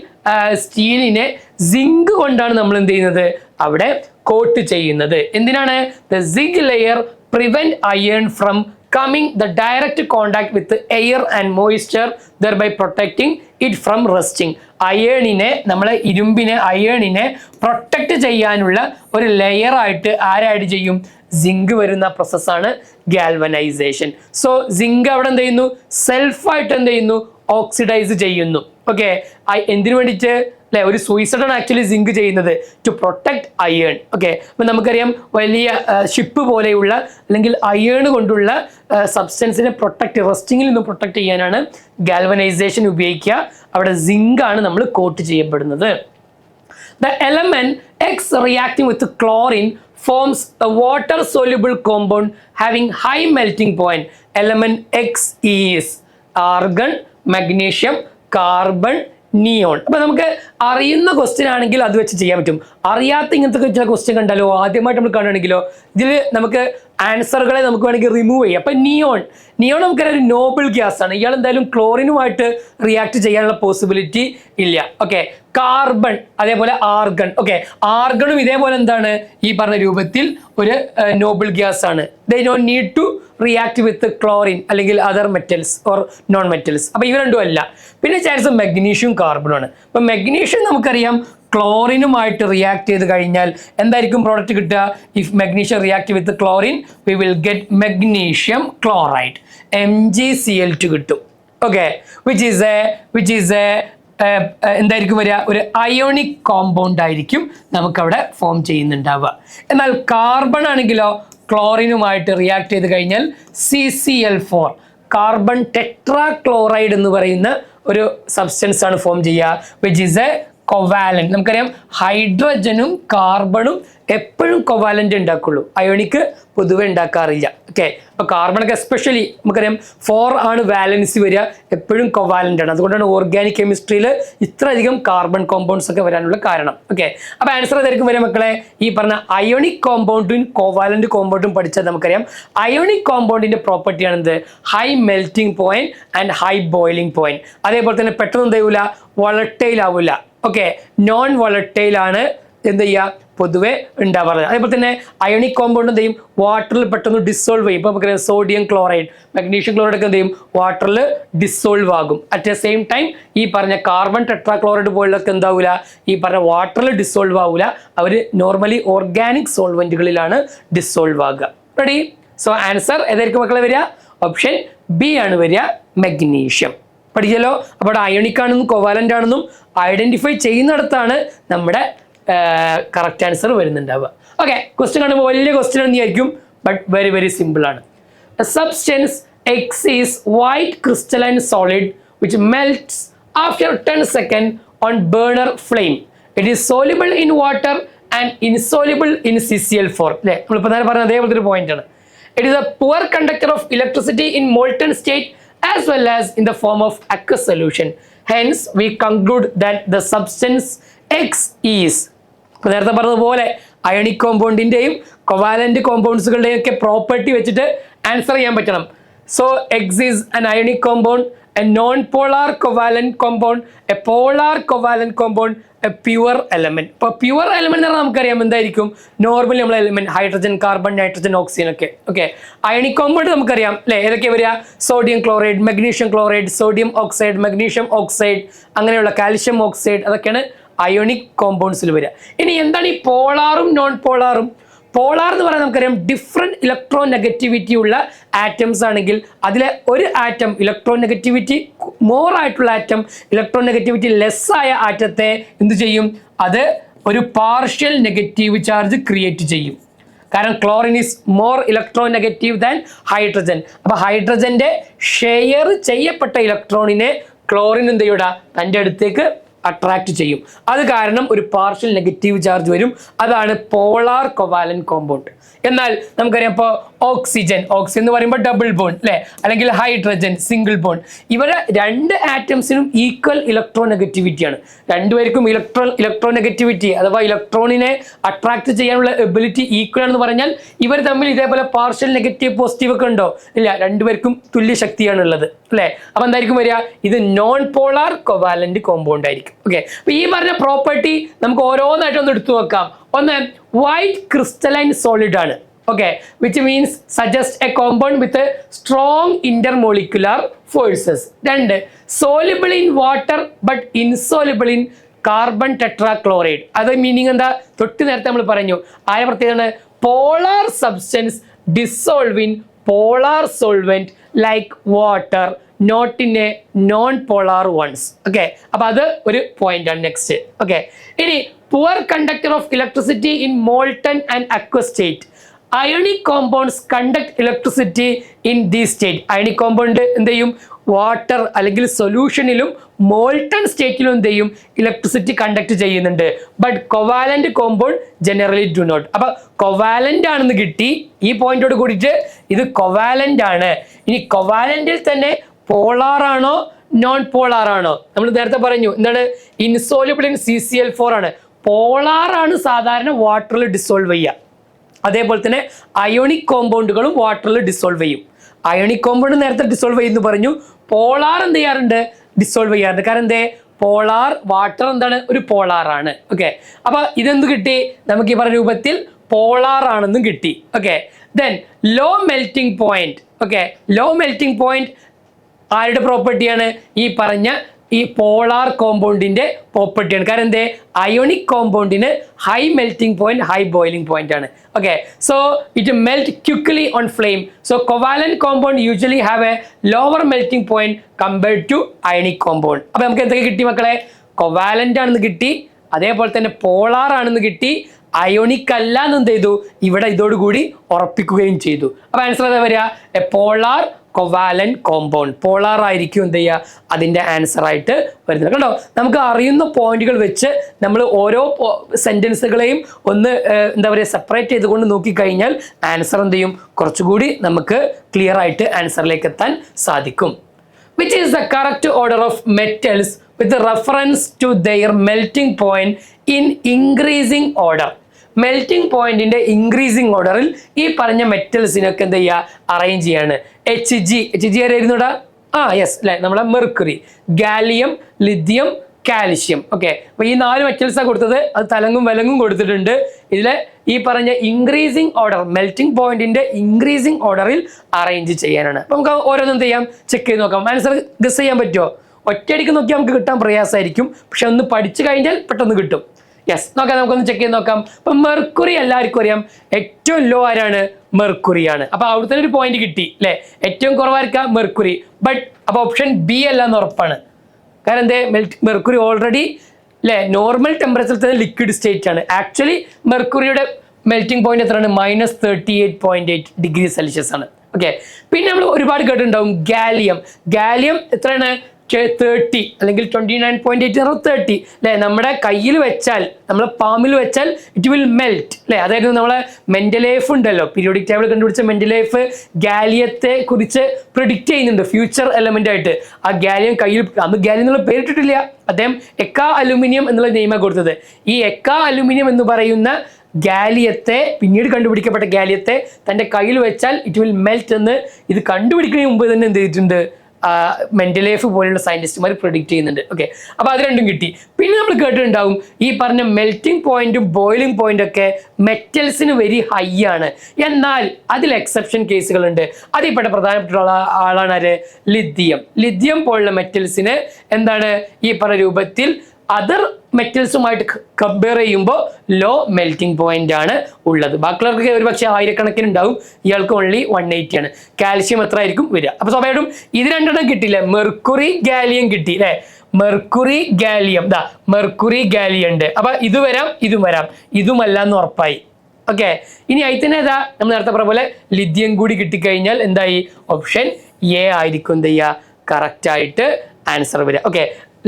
സ്റ്റീലിനെ zinc കൊണ്ടാണ് നമ്മൾ എന്ത് ചെയ്യുന്നത്? അവിടെ കോട്ട് ചെയ്യുന്നത്. എന്തിനാണ്? The zinc layer prevent iron from coming the direct contact with the air and moisture, thereby protecting it from rusting. അയേണിനെ, നമ്മളെ ഇരുമ്പിനെ, അയേണിനെ പ്രൊട്ടക്റ്റ് ചെയ്യാനുള്ള ഒരു ലെയർ ആയിട്ട് ആരായിട്ട് ചെയ്യും? സിങ്ക് വരുന്ന പ്രോസസ്സാണ് ഗാൽവനൈസേഷൻ. സോ സിങ്ക് അവിടെ എന്ത് ചെയ്യുന്നു? സെൽഫായിട്ട് എന്ത് ചെയ്യുന്നു? ഓക്സിഡൈസ് ചെയ്യുന്നു. ഓക്കെ, എന്തിനു വേണ്ടിയിട്ട്? അല്ലെ, ഒരു സൂയിസൈഡാണ് ആക്ച്വലി സിങ്ക് ചെയ്യുന്നത്, ടു പ്രൊട്ടക്ട് അയേൺ. ഓക്കെ, അപ്പൊ നമുക്കറിയാം വലിയ ഷിപ്പ് പോലെയുള്ള അല്ലെങ്കിൽ അയേൺ കൊണ്ടുള്ള സബ്സ്റ്റൻസിനെ പ്രൊട്ടക്ട്, റസ്റ്റിങ്ങിൽ നിന്ന് പ്രൊട്ടക്ട് ചെയ്യാനാണ് ഗാൽവനൈസേഷൻ ഉപയോഗിക്കുക. അവിടെ സിങ്ക് ആണ് നമ്മൾ കോട്ട് ചെയ്യപ്പെടുന്നത്. The element X reacting with chlorine forms a water soluble compound having high melting point. Element X is argon, magnesium, carbon, neon. അപ്പൊ നമുക്ക് അറിയുന്ന ക്വസ്റ്റ്യൻ ആണെങ്കിൽ അത് വെച്ച് ചെയ്യാൻ പറ്റും. അറിയാത്ത ഇങ്ങനത്തെ ചില ക്വസ്റ്റ്യൻ കണ്ടാലോ, ആദ്യമായിട്ട് നമ്മൾ കാണുകയാണെങ്കിലോ ഇതിൽ നമുക്ക് ആൻസറുകളെ നമുക്ക് വേണമെങ്കിൽ റിമൂവ് ചെയ്യാം. അപ്പൊ നിയോൺ നമുക്കറിയാം ഒരു നോബിൾ ഗ്യാസ് ആണ്. ഇയാൾ എന്തായാലും ക്ലോറിനുമായിട്ട് റിയാക്ട് ചെയ്യാനുള്ള പോസിബിലിറ്റി ഇല്ല. ഓക്കെ, കാർബൺ, അതേപോലെ ആർഗൺ. ഓക്കെ, ആർഗണും ഇതേപോലെ എന്താണ്? ഈ പറഞ്ഞ രൂപത്തിൽ ഒരു നോബിൾ ഗ്യാസ് ആണ്. They don't need to react with chlorine അല്ലെങ്കിൽ other metals or non metals. അപ്പൊ ഇവ രണ്ടും അല്ല. പിന്നെ ചാൻസ് മഗ്നീഷ്യം കാർബണും ആണ്. അപ്പൊ മഗ്നീഷ്യം നമുക്കറിയാം ക്ലോറിനുമായിട്ട് റിയാക്ട് ചെയ്ത് കഴിഞ്ഞാൽ എന്തായിരിക്കും പ്രോഡക്റ്റ് കിട്ടുക? If magnesium react with chlorine we will get magnesium chloride, MgCl2 കിട്ടും. ഓക്കെ, വിച്ച് ഈസ് എ എന്തായിരിക്കും വരിക? ഒരു അയോണിക് കോമ്പൗണ്ട് ആയിരിക്കും നമുക്കവിടെ ഫോം ചെയ്യുന്നുണ്ടാവുക. എന്നാൽ കാർബൺ ആണെങ്കിലോ ക്ലോറിനുമായിട്ട് റിയാക്ട് ചെയ്ത് കഴിഞ്ഞാൽ CCl4 കാർബൺ ടെട്രാക്ലോറൈഡ് എന്ന് പറയുന്ന ഒരു സബ്സ്റ്റൻസ് ആണ് ഫോം ചെയ്യുക, വിച്ച് ഈസ് എ കൊവാലന്റ്. നമുക്കറിയാം ഹൈഡ്രജനും കാർബണും എപ്പോഴും കൊവാലന്റ് ഉണ്ടാക്കുള്ളൂ, അയോണിക് പൊതുവെ ഉണ്ടാക്കാറില്ല. ഓക്കെ, അപ്പോൾ കാർബണൊക്കെ എസ്പെഷ്യലി നമുക്കറിയാം 4 ആണ് വാലൻസി വരിക, എപ്പോഴും കൊവാലന്റ് ആണ്. അതുകൊണ്ടാണ് ഓർഗാനിക് കെമിസ്ട്രിയിൽ ഇത്രയധികം കാർബൺ കോമ്പൗണ്ട്സ് ഒക്കെ വരാനുള്ള കാരണം. ഓക്കെ, അപ്പോൾ ആൻസർ ഏതായിരിക്കും വരിക മക്കളെ? ഈ പറഞ്ഞ അയോണിക് കോമ്പൗണ്ടും കോവാലന്റ് കോമ്പൗണ്ടും പഠിച്ചാൽ നമുക്കറിയാം അയോണിക് കോമ്പൗണ്ടിന്റെ പ്രോപ്പർട്ടിയാണ് എന്ത്? High melting point and high boiling point. അതേപോലെ തന്നെ പെട്ടെന്ന് എന്ത് ചെയ്യൂല? വോളറ്റൈൽ ആവില്ല. ഓക്കെ, നോൺ വോളറ്റൈൽ ആണ് എന്ത് ചെയ്യുക? പൊതുവെ ഉണ്ടാവാറ്. അതേപോലെ തന്നെ അയോണിക് കോമ്പൗണ്ട് എന്ത് ചെയ്യും? വാട്ടറിൽ പെട്ടെന്ന് ഡിസോൾവ് ചെയ്യും. ഇപ്പോൾ നമുക്കറിയാം സോഡിയം ക്ലോറൈഡ്, മഗ്നീഷ്യം ക്ലോറൈഡ് ഒക്കെ എന്ത് ചെയ്യും? വാട്ടറിൽ ഡിസോൾവ് ആകും. അറ്റ് ദ സെയിം ടൈം ഈ പറഞ്ഞ കാർബൺ ടെട്രാക്ലോറൈഡ് പോലുള്ളതൊക്കെ എന്താവില്ല? ഈ പറഞ്ഞ വാട്ടറിൽ ഡിസോൾവ് ആവില്ല, അവർ നോർമലി ഓർഗാനിക് സോൾവെന്റുകളിലാണ് ഡിസോൾവ് ആകുക. റെഡി? സോ ആൻസർ ഏതായിരിക്കും മക്കളെ വരിക? ഓപ്ഷൻ ബി ആണ് വരിക, മെഗ്നീഷ്യം. പഠിച്ചല്ലോ. അപ്പോൾ അയോണിക് ആണെന്നും കൊവാലന്റ് ആണെന്നും ഐഡന്റിഫൈ ചെയ്യുന്നിടത്താണ് നമ്മുടെ കറക്റ്റ് ആൻസർ വരുന്നുണ്ടാവുക. ഓക്കെ, ക്വസ്റ്റ്യൻ കാണുമ്പോൾ വലിയ ക്വസ്റ്റ്യൻ തന്നെയായിരിക്കും, ബട്ട് വെരി വെരി സിമ്പിൾ ആണ്. Substance X is white crystalline solid which melts after 10 seconds on burner flame. It is soluble in water and insoluble in CCl4. അല്ലേ, നമ്മളിപ്പോൾ നേരെ പറഞ്ഞ അതേപോലത്തെ ഒരു പോയിന്റ് ആണ്. It is a poor conductor of electricity in molten state as well as in the form of aqueous solution. Hence, we conclude that the substance X is, നേരത്തെ പറഞ്ഞതുപോലെ ionic കോമ്പൗണ്ടിന്റെയും covalent കോമ്പൗണ്ട്സുകളുടെയും ഒക്കെ പ്രോപ്പർട്ടി വെച്ചിട്ട് answer ചെയ്യാൻ പറ്റണം. So X is an ionic compound, a non-polar covalent compound, a polar covalent compound, a pure element. ഇപ്പോൾ pure element എന്ന് പറഞ്ഞാൽ നമുക്കറിയാം എന്തായിരിക്കും? നോർമലി നമ്മളെ element hydrogen, carbon, nitrogen, oxygen ഒക്കെ. ഓക്കെ, അയോണിക് കോമ്പൗണ്ട് നമുക്കറിയാം അല്ലേ? ഏതൊക്കെ വരിക? Sodium chloride, magnesium chloride, sodium oxide, magnesium oxide, അങ്ങനെയുള്ള കാൽഷ്യം ഓക്സൈഡ്, അതൊക്കെയാണ് അയോണിക് കോമ്പൗണ്ട്സിൽ വരിക. ഇനി എന്താണ് ഈ പോളാറും നോൺ പോളാറും? പോളാർ എന്ന് പറയാൻ നമുക്കറിയാം ഡിഫറെൻറ്റ് ഇലക്ട്രോ നെഗറ്റിവിറ്റി ഉള്ള ആറ്റംസ് ആണെങ്കിൽ അതിലെ ഒരു ആറ്റം ഇലക്ട്രോ നെഗറ്റിവിറ്റി മോർ ആയിട്ടുള്ള ആറ്റം ഇലക്ട്രോ നെഗറ്റിവിറ്റി ലെസ് ആയ ആറ്റത്തെ എന്ത് ചെയ്യും? അത് ഒരു പാർഷ്യൽ നെഗറ്റീവ് ചാർജ് ക്രിയേറ്റ് ചെയ്യും. കാരണം chlorine is more electro negative than hydrogen. അപ്പോൾ ഹൈഡ്രജന്റെ ഷെയർ ചെയ്യപ്പെട്ട ഇലക്ട്രോണിനെ ക്ലോറിൻ എന്ത് ചെയ്യൂടാ? തൻ്റെ അടുത്തേക്ക് അട്രാക്ട് ചെയ്യും. അത് കാരണം ഒരു പാർഷ്യൽ നെഗറ്റീവ് ചാർജ് വരും. അതാണ് പോളാർ കൊവാലന്റ് കോമ്പൗണ്ട്. എന്നാൽ നമുക്കറിയാം ഇപ്പോൾ ഓക്സിജൻ എന്ന് പറയുമ്പോൾ ഡബിൾ ബോണ്ട് അല്ലേ, അല്ലെങ്കിൽ ഹൈഡ്രജൻ സിംഗിൾ ബോണ്ട്. ഇവരെ രണ്ട് ആറ്റംസിനും ഈക്വൽ ഇലക്ട്രോ നെഗറ്റിവിറ്റിയാണ്. രണ്ടുപേർക്കും ഇലക്ട്രോ നെഗറ്റിവിറ്റി അഥവാ ഇലക്ട്രോണിനെ അട്രാക്ട് ചെയ്യാനുള്ള എബിലിറ്റി ഈക്വൽ ആണെന്ന് പറഞ്ഞാൽ ഇവർ തമ്മിൽ ഇതേപോലെ പാർഷ്യൽ നെഗറ്റീവ് പോസിറ്റീവ് ഒക്കെ ഉണ്ടോ? ഇല്ല, രണ്ടുപേർക്കും തുല്യ ശക്തിയാണ് ഉള്ളത് അല്ലേ. അപ്പം എന്തായിരിക്കും വരിക? ഇത് നോൺ പോളാർ കൊവാലന്റ് കോമ്പൗണ്ട് ആയിരിക്കും. ഓക്കെ, അപ്പൊ ഈ പറഞ്ഞ പ്രോപ്പർട്ടി നമുക്ക് ഓരോന്നായിട്ട് ഒന്ന് എടുത്തു നോക്കാം. ഒന്ന്, വൈറ്റ് ക്രിസ്റ്റലൈൻ സോളിഡ് ആണ്. Okay, which means suggest a compound with a strong intermolecular forces. രണ്ട്, soluble in water but insoluble in carbon tetrachloride. അത് മീനിങ് എന്താ? തൊട്ട് നേരത്തെ നമ്മൾ പറഞ്ഞു. ആയ പ്രത്യേകത polar substance dissolve in polar solvent like water, not in a non-polar ones. Okay, അപ്പോൾ അത് ഒരു പോയിന്റ് ആണ്. നെക്സ്റ്റ്, ഓക്കെ, ഇനി poor conductor of electricity in molten and aqueous state. Ionic compounds conduct electricity in this state. Ionic compound എന്ത് ചെയ്യും? Water അല്ലെങ്കിൽ സൊല്യൂഷനിലും molten സ്റ്റേറ്റിലും എന്ത് ചെയ്യും? ഇലക്ട്രിസിറ്റി കണ്ടക്ട് ചെയ്യുന്നുണ്ട്. But covalent compound generally do not. അപ്പൊ കൊവാലന്റ് ആണെന്ന് കിട്ടി. ഈ പോയിന്റോട് കൂടിയിട്ട് ഇത് കൊവാലന്റ് ആണ്. ഇനി കൊവാലന്റിൽ തന്നെ പോളാർ ആണോ നോൺ പോളാർ ആണോ? നമ്മൾ നേരത്തെ പറഞ്ഞു എന്താണ്? ഇൻസോലുബിൾ ഇൻ CCl4 ആണ്. പോളാർ ആണ് സാധാരണ വാട്ടറിൽ ഡിസോൾവ് ചെയ്യുക. അതേപോലെ തന്നെ അയോണിക് കോമ്പൗണ്ടുകളും വാട്ടറിൽ ഡിസോൾവ് ചെയ്യും. അയോണിക് കോമ്പൗണ്ട് നേരത്തെ ഡിസോൾവ് ചെയ്യുന്നു പറഞ്ഞു. പോളാർ എന്ത് ചെയ്യാറുണ്ട്? ഡിസോൾവ് ചെയ്യാറുണ്ട്. കാരണം എന്തേ? പോളാർ വാട്ടർ എന്താണ്? ഒരു പോളാർ ആണ്. ഓക്കെ, അപ്പൊ ഇതെന്ത് കിട്ടി? നമുക്ക് ഈ പറഞ്ഞ രൂപത്തിൽ പോളാർ ആണെന്നും കിട്ടി. Okay, then low melting point. Okay, low melting point ആരുടെ പ്രോപ്പർട്ടിയാണ്? ഈ പറഞ്ഞ ഈ പോളാർ കോമ്പൗണ്ടിന്റെ പ്രോപ്പർട്ടിയാണ്. കാരണം എന്തേ, അയോണിക് കോമ്പൗണ്ടിന് high melting point, high boiling point ആണ്. Okay, so it melt quickly on flame. So covalent compound usually have a lower melting point compared to ionic compound. അപ്പൊ നമുക്ക് എന്തൊക്കെ കിട്ടി മക്കളെ? കൊവാലന്റ് ആണെന്ന് കിട്ടി, അതേപോലെ തന്നെ പോളാർ ആണെന്ന് കിട്ടി, അയോണിക് അല്ല എന്ന് എന്ത് ചെയ്തു, ഇവിടെ ഇതോടുകൂടി ഉറപ്പിക്കുകയും ചെയ്തു. അപ്പൊ ആൻസർ എന്താ വരിക? A polar covalent compound. Polar ആയിരിക്കും എന്ത് ചെയ്യുക, അതിന്റെ ആൻസർ ആയിട്ട് വരുന്നത്. കണ്ടോ, നമുക്ക് അറിയുന്ന പോയിന്റുകൾ വെച്ച് നമ്മൾ ഓരോ സെന്റൻസുകളെയും ഒന്ന് എന്താ പറയുക സെപ്പറേറ്റ് ചെയ്തുകൊണ്ട് നോക്കിക്കഴിഞ്ഞാൽ ആൻസർ എന്ത് ചെയ്യും, കുറച്ചുകൂടി നമുക്ക് ക്ലിയർ ആയിട്ട് ആൻസറിലേക്ക് എത്താൻ സാധിക്കും. Which is the correct order of metals with reference to their melting point in increasing order? Melting പോയിന്റിന്റെ ഇൻക്രീസിങ് ഓർഡറിൽ ഈ പറഞ്ഞ മെറ്റൽസിനൊക്കെ എന്ത് ചെയ്യുക, അറേഞ്ച് ചെയ്യാണ്. HG ആയിരുന്നുടാ, യെസ് അല്ലെ, നമ്മളെ mercury, gallium, lithium, calcium. Okay, അപ്പൊ ഈ 4 മെറ്റൽസാണ് കൊടുത്തത്. അത് തലങ്ങും വിലങ്ങും കൊടുത്തിട്ടുണ്ട്. ഇതിലെ ഈ പറഞ്ഞ ഇൻക്രീസിങ് ഓർഡർ, മെൽറ്റിംഗ് പോയിന്റിന്റെ ഇൻക്രീസിങ് ഓർഡറിൽ അറേഞ്ച് ചെയ്യാനാണ്. അപ്പൊ നമുക്ക് ഓരോന്നും ചെയ്യാം, ചെക്ക് ചെയ്ത് നോക്കാം. ആൻസർ ഗസ് ചെയ്യാൻ പറ്റുമോ? ഒറ്റയടിക്ക് നോക്കിയാൽ നമുക്ക് കിട്ടാൻ പ്രയാസമായിരിക്കും, പക്ഷെ ഒന്ന് പഠിച്ചു കഴിഞ്ഞാൽ പെട്ടെന്ന് കിട്ടും. യെസ്, നോക്കാം, നമുക്കൊന്ന് ചെക്ക് ചെയ്ത് നോക്കാം. അപ്പൊ മെർക്കുറി എല്ലാവർക്കും അറിയാം, ഏറ്റവും ലോ ആരാണ്? മെർക്കുറിയാണ്. അപ്പൊ അവിടുത്തെ ഒരു പോയിന്റ് കിട്ടി അല്ലെ, ഏറ്റവും കുറവായിരിക്കാം മെർക്കുറി. ബട്ട് അപ്പൊ ഓപ്ഷൻ ബി അല്ല എന്ന് ഉറപ്പാണ്. കാരണം എന്തേ, മെർക്കുറി ഓൾറെഡി അല്ലെ നോർമൽ ടെമ്പറേച്ചറിൽ തന്നെ ലിക്വിഡ് സ്റ്റേറ്റ് ആണ്. ആക്ച്വലി മെർക്കുറിയുടെ മെൽറ്റിംഗ് പോയിന്റ് എത്രയാണ്? -38.8 ഡിഗ്രി സെൽഷ്യസ് ആണ്. ഓക്കെ, പിന്നെ നമ്മൾ ഒരുപാട് കേട്ടിട്ടുണ്ടാവും ഗാലിയം എത്രയാണ്? 30 അല്ലെങ്കിൽ 29.8 30 അല്ലെ. നമ്മുടെ കയ്യിൽ വെച്ചാൽ, നമ്മളെ പാമിൽ വെച്ചാൽ ഇറ്റ് വിൽ മെൽറ്റ് അല്ലെ. അതായിരുന്നു നമ്മളെ മെന്റലേഫ് ഉണ്ടല്ലോ, പീരിയോഡിക് ടേബിൾ കണ്ടുപിടിച്ച മെന്റലേഫ് ഗാലിയത്തെ കുറിച്ച് പ്രിഡിക്റ്റ് ചെയ്യുന്നുണ്ട് ഫ്യൂച്ചർ എലമെന്റ് ആയിട്ട്. ആ ഗാലിയം കയ്യിൽ, അന്ന് ഗാലിയം എന്നുള്ള പേരിട്ടിട്ടില്ല, അദ്ദേഹം എക്കാ അലുമിനിയം എന്നുള്ള നെയിമാണ് കൊടുത്തത്. ഈ എക്കാ അലുമിനിയം എന്ന് പറയുന്ന ഗാലിയത്തെ, പിന്നീട് കണ്ടുപിടിക്കപ്പെട്ട ഗാലിയത്തെ തന്റെ കയ്യിൽ വെച്ചാൽ ഇറ്റ് വിൽ മെൽറ്റ് എന്ന് ഇത് കണ്ടുപിടിക്കുന്നതിന് മുമ്പ് തന്നെ എന്ത് ചെയ്തിട്ടുണ്ട്, മെന്റലേഫ് പോലുള്ള സയന്റിസ്റ്റുമാർ പ്രെഡിക്റ്റ് ചെയ്യുന്നുണ്ട്. ഓക്കെ, അപ്പൊ അത് രണ്ടും കിട്ടി. പിന്നെ നമ്മൾ കേട്ടിട്ടുണ്ടാവും ഈ പറഞ്ഞ മെൽറ്റിംഗ് പോയിന്റും ബോയിലിംഗ് പോയിന്റ് ഒക്കെ മെറ്റൽസിന് വെരി ഹൈ ആണ്. എന്നാൽ അതിൽ എക്സെപ്ഷൻ കേസുകളുണ്ട്. അതിൽപ്പെട്ട പ്രധാനപ്പെട്ട ആളാണ് ആര്? ലിഥിയം പോലുള്ള മെറ്റൽസിന് എന്താണ് ഈ പറഞ്ഞ രൂപത്തിൽ അതർ മെറ്റൽസുമായിട്ട് കമ്പയർ ചെയ്യുമ്പോൾ ലോ മെൽറ്റിംഗ് പോയിന്റ് ആണ് ഉള്ളത്. ബാക്കിയുള്ളവർക്ക് ഒരു പക്ഷേ ആയിരക്കണക്കിന് ഉണ്ടാവും, ഇയാൾക്ക് ഓൺലി 180 ആണ്. കാൽഷ്യം എത്ര ആയിരിക്കും വരിക? അപ്പൊ സ്വാഭാവികം ഇത് രണ്ടെണ്ണം കിട്ടിയില്ലേ, മെർക്കുറി ഗാലിയം കിട്ടി അല്ലെ. മെർക്കുറി ഗാലിയം ഉണ്ട്. അപ്പൊ ഇത് വരാം, ഇതും വരാം, ഇതുമല്ല എന്ന് ഉറപ്പായി. ഓക്കെ, ഇനി അതിൽ തന്നെ ഏതാ, നമ്മൾ നേരത്തെ പറഞ്ഞ പോലെ ലിഥിയം കൂടി കിട്ടിക്കഴിഞ്ഞാൽ എന്തായി, ഓപ്ഷൻ എ ആയിരിക്കും എന്ത് ചെയ്യുക, കറക്റ്റ് ആയിട്ട് ആൻസർ വരിക. ഓക്കെ,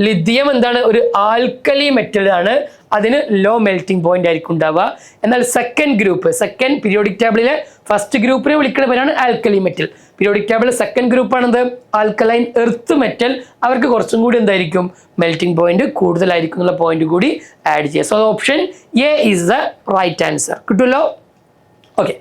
ലിഥിയം എന്താണ്, ഒരു ആൽക്കലി മെറ്റൽ ആണ്, അതിന് ലോ മെൽറ്റിംഗ് പോയിന്റ് ആയിരിക്കും ഉണ്ടാവുക. എന്നാൽ സെക്കൻഡ് പീരിയോഡിക് ടേബിളിലെ ഫസ്റ്റ് ഗ്രൂപ്പിനെ വിളിക്കുന്ന പേരാണ് ആൽക്കലി മെറ്റൽ. പീരിയോഡിക് ടേബിളിലെ സെക്കൻഡ് ഗ്രൂപ്പ് ആണെന്ത്, ആൽക്കലൈൻ എർത്ത് മെറ്റൽ. അവർക്ക് കുറച്ചും കൂടി എന്തായിരിക്കും, മെൽറ്റിംഗ് പോയിന്റ് കൂടുതലായിരിക്കും എന്നുള്ള പോയിന്റ് കൂടി ആഡ് ചെയ്യുക. So option A is the right answer. കിട്ടുമല്ലോ? Okay,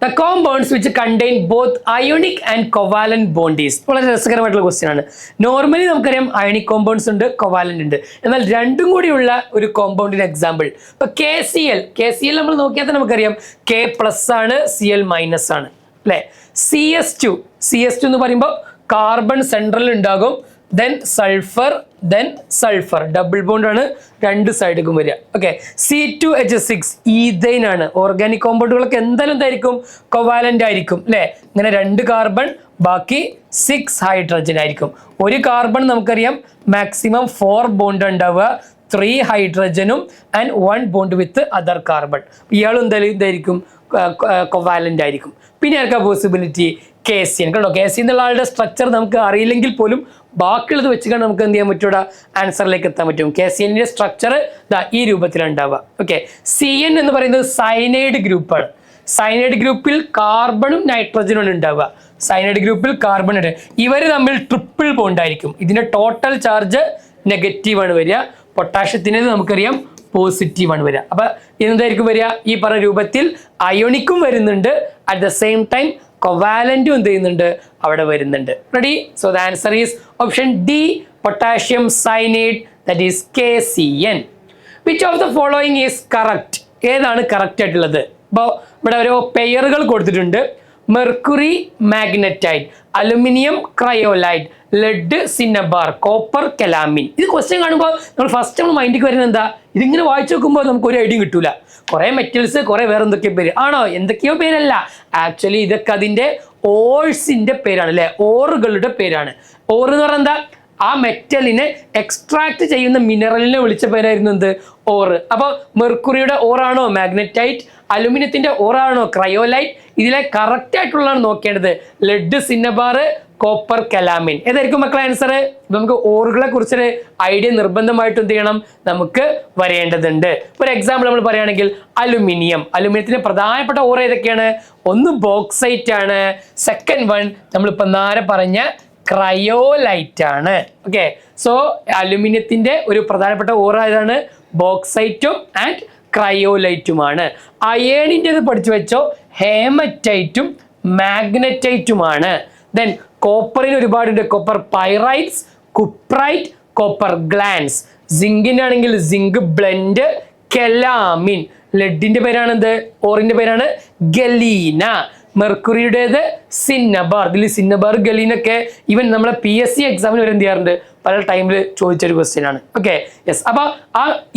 the compounds which contain both ionic and covalent bonds. വളരെ രസകരമായിട്ടുള്ള ക്വസ്റ്റ്യൻ ആണ്. നോർമലി നമുക്കറിയാം അയോണിക് കോമ്പൗണ്ട്സ് ഉണ്ട്, കോവാലന്റ് ഉണ്ട്. എന്നാൽ രണ്ടും കൂടിയുള്ള ഒരു കോമ്പൗണ്ടിന് എക്സാമ്പിൾ ഇപ്പൊ KCl നമ്മൾ നോക്കിയാൽ തന്നെ നമുക്കറിയാം K+ ആണ്, Cl- ആണ് അല്ലെ. CS2 എന്ന് പറയുമ്പോൾ കാർബൺ സെൻട്രൽ ഉണ്ടാകും, ദെൻ സൾഫർ ഡബിൾ ബോണ്ട് ആണ്, രണ്ട് സൈഡിലും വരിക. ഓക്കെ, C2H6 ഈഥൈൻ ആണ്. ഓർഗാനിക് കോമ്പൗണ്ടുകളൊക്കെ എന്തായാലും എന്തായിരിക്കും, കൊവാലന്റ് ആയിരിക്കും അല്ലെ. ഇങ്ങനെ 2 കാർബൺ, ബാക്കി 6 ഹൈഡ്രജൻ ആയിരിക്കും. ഒരു കാർബൺ നമുക്കറിയാം മാക്സിമം 4 ബോണ്ട് ഉണ്ടാവുക, 3 ഹൈഡ്രജനും and 1 bond with other carbon. ഇയാളും എന്തായാലും ഇതായിരിക്കും, കൊവാലന്റ് ആയിരിക്കും. പിന്നെ ആർക്കാ പോസിബിലിറ്റി, KCN. കണ്ടോ, KCN എന്നുള്ള ആളുടെ സ്ട്രക്ചർ നമുക്ക് അറിയില്ലെങ്കിൽ പോലും ബാക്കിയുള്ളത് വെച്ചുകൊണ്ട് നമുക്ക് എന്ത് ചെയ്യാൻ പറ്റൂടാ, ആൻസറിലേക്ക് എത്താൻ പറ്റും. KCNന്റെ സ്ട്രക്ചർ ഈ രൂപത്തിലാണ് ഉണ്ടാവുക. ഓക്കെ, CN എന്ന് പറയുന്നത് സയനൈഡ് ഗ്രൂപ്പാണ്. സയനൈഡ് ഗ്രൂപ്പിൽ കാർബണും നൈട്രജനും ഉണ്ടാവുക. സയനൈഡ് ഗ്രൂപ്പിൽ കാർബൺ ഉണ്ട്. ഇവർ തമ്മിൽ ട്രിപ്പിൾ ബോണ്ട് ആയിരിക്കും. ഇതിന്റെ ടോട്ടൽ ചാർജ് നെഗറ്റീവ് ആണ് വരിക. പൊട്ടാഷ്യത്തിന് നമുക്കറിയാം പോസിറ്റീവ് ആണ് വരിക. അപ്പൊ എന്തായിരിക്കും വരിക, ഈ പറഞ്ഞ രൂപത്തിൽ അയോണിക്കും വരുന്നുണ്ട്, അറ്റ് ദ സെയിം ടൈം കൊവാലന്റും എന്ത് ചെയ്യുന്നുണ്ട്, അവിടെ വരുന്നുണ്ട്. Ready? So the answer is option D, potassium cyanide, that is KCN. Which of the following is correct? ഏതാണ് കറക്റ്റ് ആയിട്ടുള്ളത്? ഇപ്പോൾ ഇവിടെ ഓരോ പെയറുകൾ കൊടുത്തിട്ടുണ്ട്. Mercury magnetite, aluminium cryolite, lead cinnabar, copper calamine. ഇത് ക്വസ്റ്റ്യൻ കാണുമ്പോൾ നമ്മൾ ഫസ്റ്റ് നമ്മൾ മൈൻഡിലേക്ക് വരുന്നത് എന്താ? ഇതിങ്ങനെ വായിച്ചു നോക്കുമ്പോൾ നമുക്ക് ഒരു ഐഡിയ കിട്ടൂല. കുറേ മെറ്റൽസ്, കുറേ വേറെ എന്തൊക്കെയോ പേര് ആണോ? എന്തൊക്കെയോ പേരല്ല, ആക്ച്വലി ഇതൊക്കെ അതിൻ്റെ ഓഴ്സിൻ്റെ പേരാണ് അല്ലേ, ഓറുകളുടെ പേരാണ്. ഓർ എന്ന് പറഞ്ഞാൽ എന്താ? ആ മെറ്റലിനെ എക്സ്ട്രാക്ട് ചെയ്യുന്ന മിനറലിനെ വിളിച്ച പേരായിരുന്നു എന്ത്? ഓറ്. അപ്പോൾ മെർക്കുറിയുടെ ഓറാണോ മാഗ്നറ്റൈറ്റ്, അലുമിനിയത്തിന്റെ ഓറാണോ ക്രയോലൈറ്റ്? ഇതിലെ കറക്റ്റ് ആയിട്ടുള്ളതാണ് നോക്കേണ്ടത് ലെഡ് സിന്നബാർ, കോപ്പർ കലാമിൻ. ഏതായിരിക്കും മക്കളെ ആൻസർ? നമുക്ക് ഓറുകളെ കുറിച്ചൊരു ഐഡിയ നിർബന്ധമായിട്ട് എന്ത് ചെയ്യണം? നമുക്ക് വരേണ്ടതുണ്ട്. ഒരു എക്സാമ്പിൾ നമ്മൾ പറയുകയാണെങ്കിൽ അലുമിനിയത്തിന്റെ പ്രധാനപ്പെട്ട ഓർ ഏതൊക്കെയാണ്? ഒന്ന് ബോക്സൈറ്റ് ആണ്, സെക്കൻഡ് വൺ നമ്മളിപ്പോൾ നേരെ പറഞ്ഞ ക്രയോലൈറ്റ് ആണ്. ഓക്കെ, സോ അലുമിനിയത്തിന്റെ ഒരു പ്രധാനപ്പെട്ട ഓർ ഏതാണ്? ബോക്സൈറ്റും ആൻഡ് ക്രയോലൈറ്റുമാണ്. അയേണിൻ്റെത് പഠിച്ചു വെച്ചോ, ഹേമറ്റൈറ്റും മാഗ്നറ്റൈറ്റുമാണ്. ദെൻ കോപ്പറിന് ഒരുപാടുണ്ട്, copper pyrites, cuprite, copper glance. സിങ്കിനാണെങ്കിൽ സിങ്ക് ബ്ലെൻഡ്, കെലാമിൻ. ലെഡിന്റെ പേരാണ് എന്ത്? ഓറിന്റെ പേരാണ് ഗലീന. മെർക്കുറിയുടേത് സിന്നബാർ. ഇതിൽ സിന്നബാർ, ഗലീനൊക്കെ ഈവൻ നമ്മളെ PSC എക്സാമിന് വരെ എന്ത് ചെയ്യാറുണ്ട്? പല ടൈമിൽ ചോദിച്ചൊരു ക്വസ്റ്റ്യൻ ആണ്. Okay, yes. അപ്പോൾ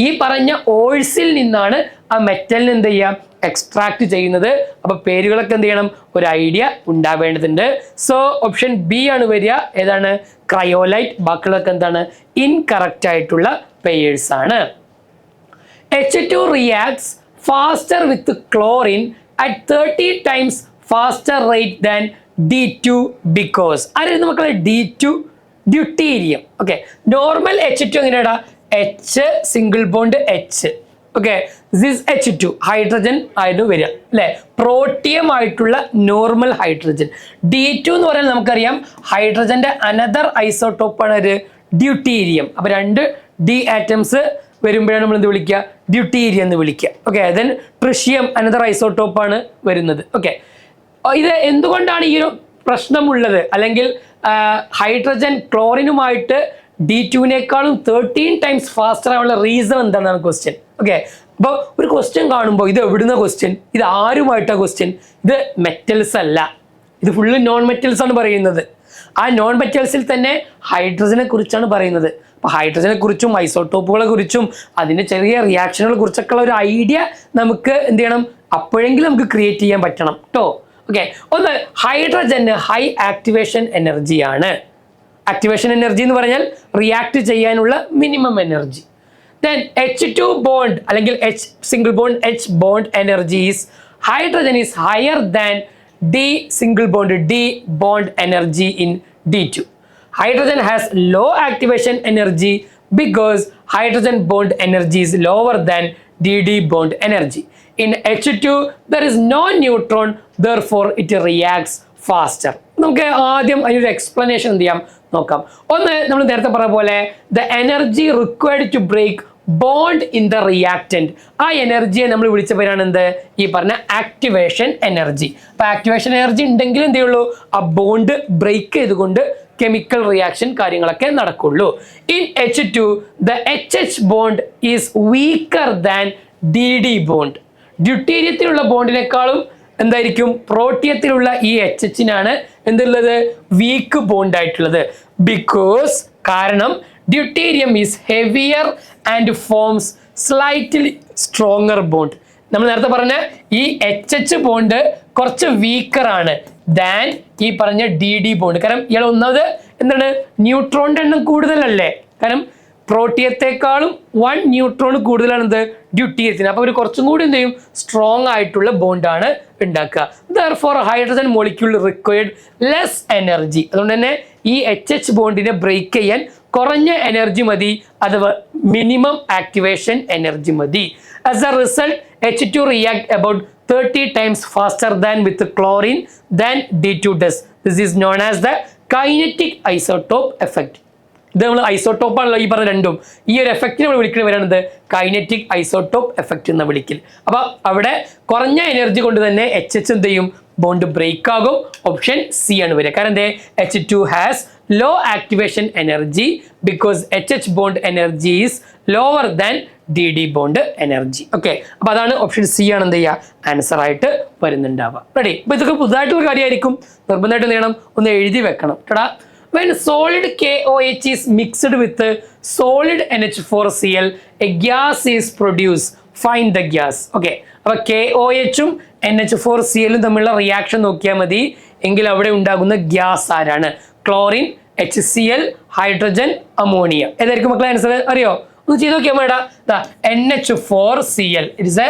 ഈ പറഞ്ഞ ഓഴ്സിൽ നിന്നാണ് ആ മെറ്റലിന് എന്ത് ചെയ്യാം? എക്സ്ട്രാക്ട് ചെയ്യുന്നത്. അപ്പോൾ പേരുകളൊക്കെ എന്ത് ചെയ്യണം? ഒരു ഐഡിയ ഉണ്ടാവേണ്ടതുണ്ട്. സോ ഓപ്ഷൻ ബി ആണ് വരിക. ഏതാണ്? ക്രയോലൈറ്റ്. ബാക്കിയുള്ളതൊക്കെ എന്താണ്? ഇൻകറക്റ്റ് ആയിട്ടുള്ള പേഴ്സ് ആണ്. H2 reacts faster with chlorine at 30 times faster rate than D2 because ആരായിരുന്നു മക്കളെ? D2 deuterium. Okay, normal H2 എങ്ങനെയാടാ? H single bond H. Okay, this H2 hydrogen ആയിട്ട് വരിക അല്ലെ, പ്രോട്ടിയം ആയിട്ടുള്ള നോർമൽ ഹൈഡ്രജൻ. D2 എന്ന് പറയാൻ നമുക്കറിയാം ഹൈഡ്രജന്റെ അനദർ ഐസോട്ടോപ്പാണ് ഒരു ഡ്യൂട്ടീരിയം. അപ്പൊ രണ്ട് ഡി ആറ്റംസ് വരുമ്പോഴാണ് നമ്മൾ എന്ത് വിളിക്കുക? ഡ്യൂട്ടീരിയം എന്ന് വിളിക്കുക. ഓക്കെ, ദെൻ ട്രിഷ്യം അനദർ ഐസോട്ടോപ്പാണ് വരുന്നത്. ഓക്കെ, ഇത് എന്തുകൊണ്ടാണ് ഈ ഒരു പ്രശ്നമുള്ളത്? അല്ലെങ്കിൽ ഹൈഡ്രജൻ ക്ലോറിനുമായിട്ട് D2-നേക്കാളും 13 ടൈംസ് ഫാസ്റ്റർ ആവാനുള്ള റീസൺ എന്താണെന്നാണ് ക്വസ്റ്റ്യൻ. ഓക്കെ, അപ്പോൾ ഒരു ക്വസ്റ്റ്യൻ കാണുമ്പോൾ ഇത് എവിടുന്ന ക്വസ്റ്റ്യൻ? ഇത് ആരുമായിട്ടാണ് ക്വസ്റ്റ്യൻ? ഇത് മെറ്റൽസ് അല്ല, ഇത് ഫുള്ള് നോൺ മെറ്റൽസ് ആണ് പറയുന്നത്. ആ നോൺ മെറ്റൽസിൽ തന്നെ ഹൈഡ്രജനെ കുറിച്ചാണ് പറയുന്നത്. അപ്പോൾ ഹൈഡ്രജനെ കുറിച്ചും ഐസോട്ടോപ്പുകളെ കുറിച്ചും അതിൻ്റെ ചെറിയ റിയാക്ഷനുകളെ കുറിച്ചൊക്കെ ഉള്ള ഒരു ഐഡിയ നമുക്ക് എന്ത് ചെയ്യണം? അപ്പോഴെങ്കിലും നമുക്ക് ക്രിയേറ്റ് ചെയ്യാൻ പറ്റണം കേട്ടോ. ഓക്കെ, ഒന്ന് ഹൈഡ്രജന് ഹൈ ആക്ടിവേഷൻ എനർജിയാണ്. ആക്ടിവേഷൻ എനർജി എന്ന് പറഞ്ഞാൽ റിയാക്ട് ചെയ്യാനുള്ള minimum energy. Then H2 bond അല്ലെങ്കിൽ single bond H bond energy is hydrogen is higher than D single bond D bond energy in D2. Hydrogen has low activation energy because hydrogen bond energy is lower than DD bond energy. In H2 there is no neutron, therefore it reacts faster. നമുക്ക് ആദ്യം അതിനൊരു explanation എന്ത് ചെയ്യാം നോക്കാം. ഒന്ന്, നമ്മൾ നേരത്തെ പറഞ്ഞ പോലെ the energy required to break bond in the reactant. ആ എനർജിയെ നമ്മൾ വിളിച്ച പേരാണ് എന്ത്? ഈ പറഞ്ഞ ആക്ടിവേഷൻ എനർജി. അപ്പൊ ആക്ടിവേഷൻ എനർജി ഉണ്ടെങ്കിൽ എന്തേ ഉള്ളൂ? ആ ബോണ്ട് ബ്രേക്ക് ചെയ്തുകൊണ്ട് കെമിക്കൽ റിയാക്ഷൻ കാര്യങ്ങളൊക്കെ നടക്കുള്ളൂ. In H2 the HH bond is weaker than DD bond. ഡ്യൂട്ടീരിയത്തിലുള്ള ബോണ്ടിനേക്കാളും എന്തായിരിക്കും? പ്രോട്ടിയത്തിലുള്ള ഈ HHനാണ് എന്തുള്ളത്? വീക്ക് ബോണ്ട് ആയിട്ടുള്ളത്. ബിക്കോസ് കാരണം deuterium is heavier and forms slightly stronger bond. നമ്മൾ നേരത്തെ പറഞ്ഞ ഈ HH ബോണ്ട് കുറച്ച് വീക്കർ ആണ് ദാൻ ഈ പറഞ്ഞ DD ബോണ്ട്. കാരണം ഇയാൾ ഒന്നാമത് എന്താണ്? ന്യൂട്രോണിന്റെ എണ്ണം കൂടുതലല്ലേ? കാരണം പ്രോട്ടിയത്തെക്കാളും 1 ന്യൂട്രോൺ കൂടുതലാണ് എന്ത്? ഡ്യൂട്ടീരിയത്തിന്. അപ്പോൾ ഒരു കുറച്ചും കൂടി എന്ത് ചെയ്യും? സ്ട്രോങ് ആയിട്ടുള്ള ബോണ്ടാണ് ഉണ്ടാക്കുക. Therefore hydrogen molecule required less energy. അതുകൊണ്ട് തന്നെ ഈ HH ബോണ്ടിനെ ബ്രേക്ക് ചെയ്യാൻ കുറഞ്ഞ എനർജി മതി, അഥവാ മിനിമം ആക്ടിവേഷൻ എനർജി മതി. As A result H2 react about 30 times faster than with chlorine than D2 does. This is known as the kinetic isotope effect. ഇത് നമ്മൾ ഐസോട്ടോപ്പ് ആണല്ലോ ഈ പറഞ്ഞ രണ്ടും. ഈ ഒരു എഫക്റ്റ് നമ്മൾ വിളിക്കുന്നത് വരാണത് കൈനറ്റിക് ഐസോട്ടോപ്പ് എഫക്റ്റ് എന്ന വിളിക്കൽ. അപ്പൊ അവിടെ കുറഞ്ഞ എനർജി കൊണ്ട് തന്നെ HH എന്ത് ചെയ്യും? ബോണ്ട് ബ്രേക്ക് ആകും. ഓപ്ഷൻ സി ആണ് വരിക. കാരണം എന്തേ? H2 has low activation energy because HH bond energy is lower than DD bond energy. Okay, അപ്പൊ അതാണ് ഓപ്ഷൻ സി ആണ് എന്ത് ചെയ്യുക ആൻസർ ആയിട്ട് വരുന്നുണ്ടാവുക. റെഡി? അപ്പൊ ഇതൊക്കെ പുതുതായിട്ടുള്ള കാര്യമായിരിക്കും, നിർബന്ധമായിട്ട് എന്ത് ചെയ്യണം, ഒന്ന് എഴുതി വെക്കണം കേട്ടാ. When solid KOH is mixed with solid NH4Cl, a gas is produced. Find the gas. Okay, അപ്പോൾ KOH ഉം NH4Cl ഉം തമ്മിലുള്ള റിയാക്ഷൻ നോക്കിയാൽ മതി, എങ്കിൽ അവിടെ ഉണ്ടാകുന്ന ഗ്യാസ് ആരാണ്? Chlorine, HCl, hydrogen, ammonia. ഏതായിരിക്കും മക്കളെ ആൻസർ? അറിയോ? ഒന്ന് ചെയ്ത് നോക്കിയാൽ മേടാ. NH4Cl ഇറ്റ്സ് എ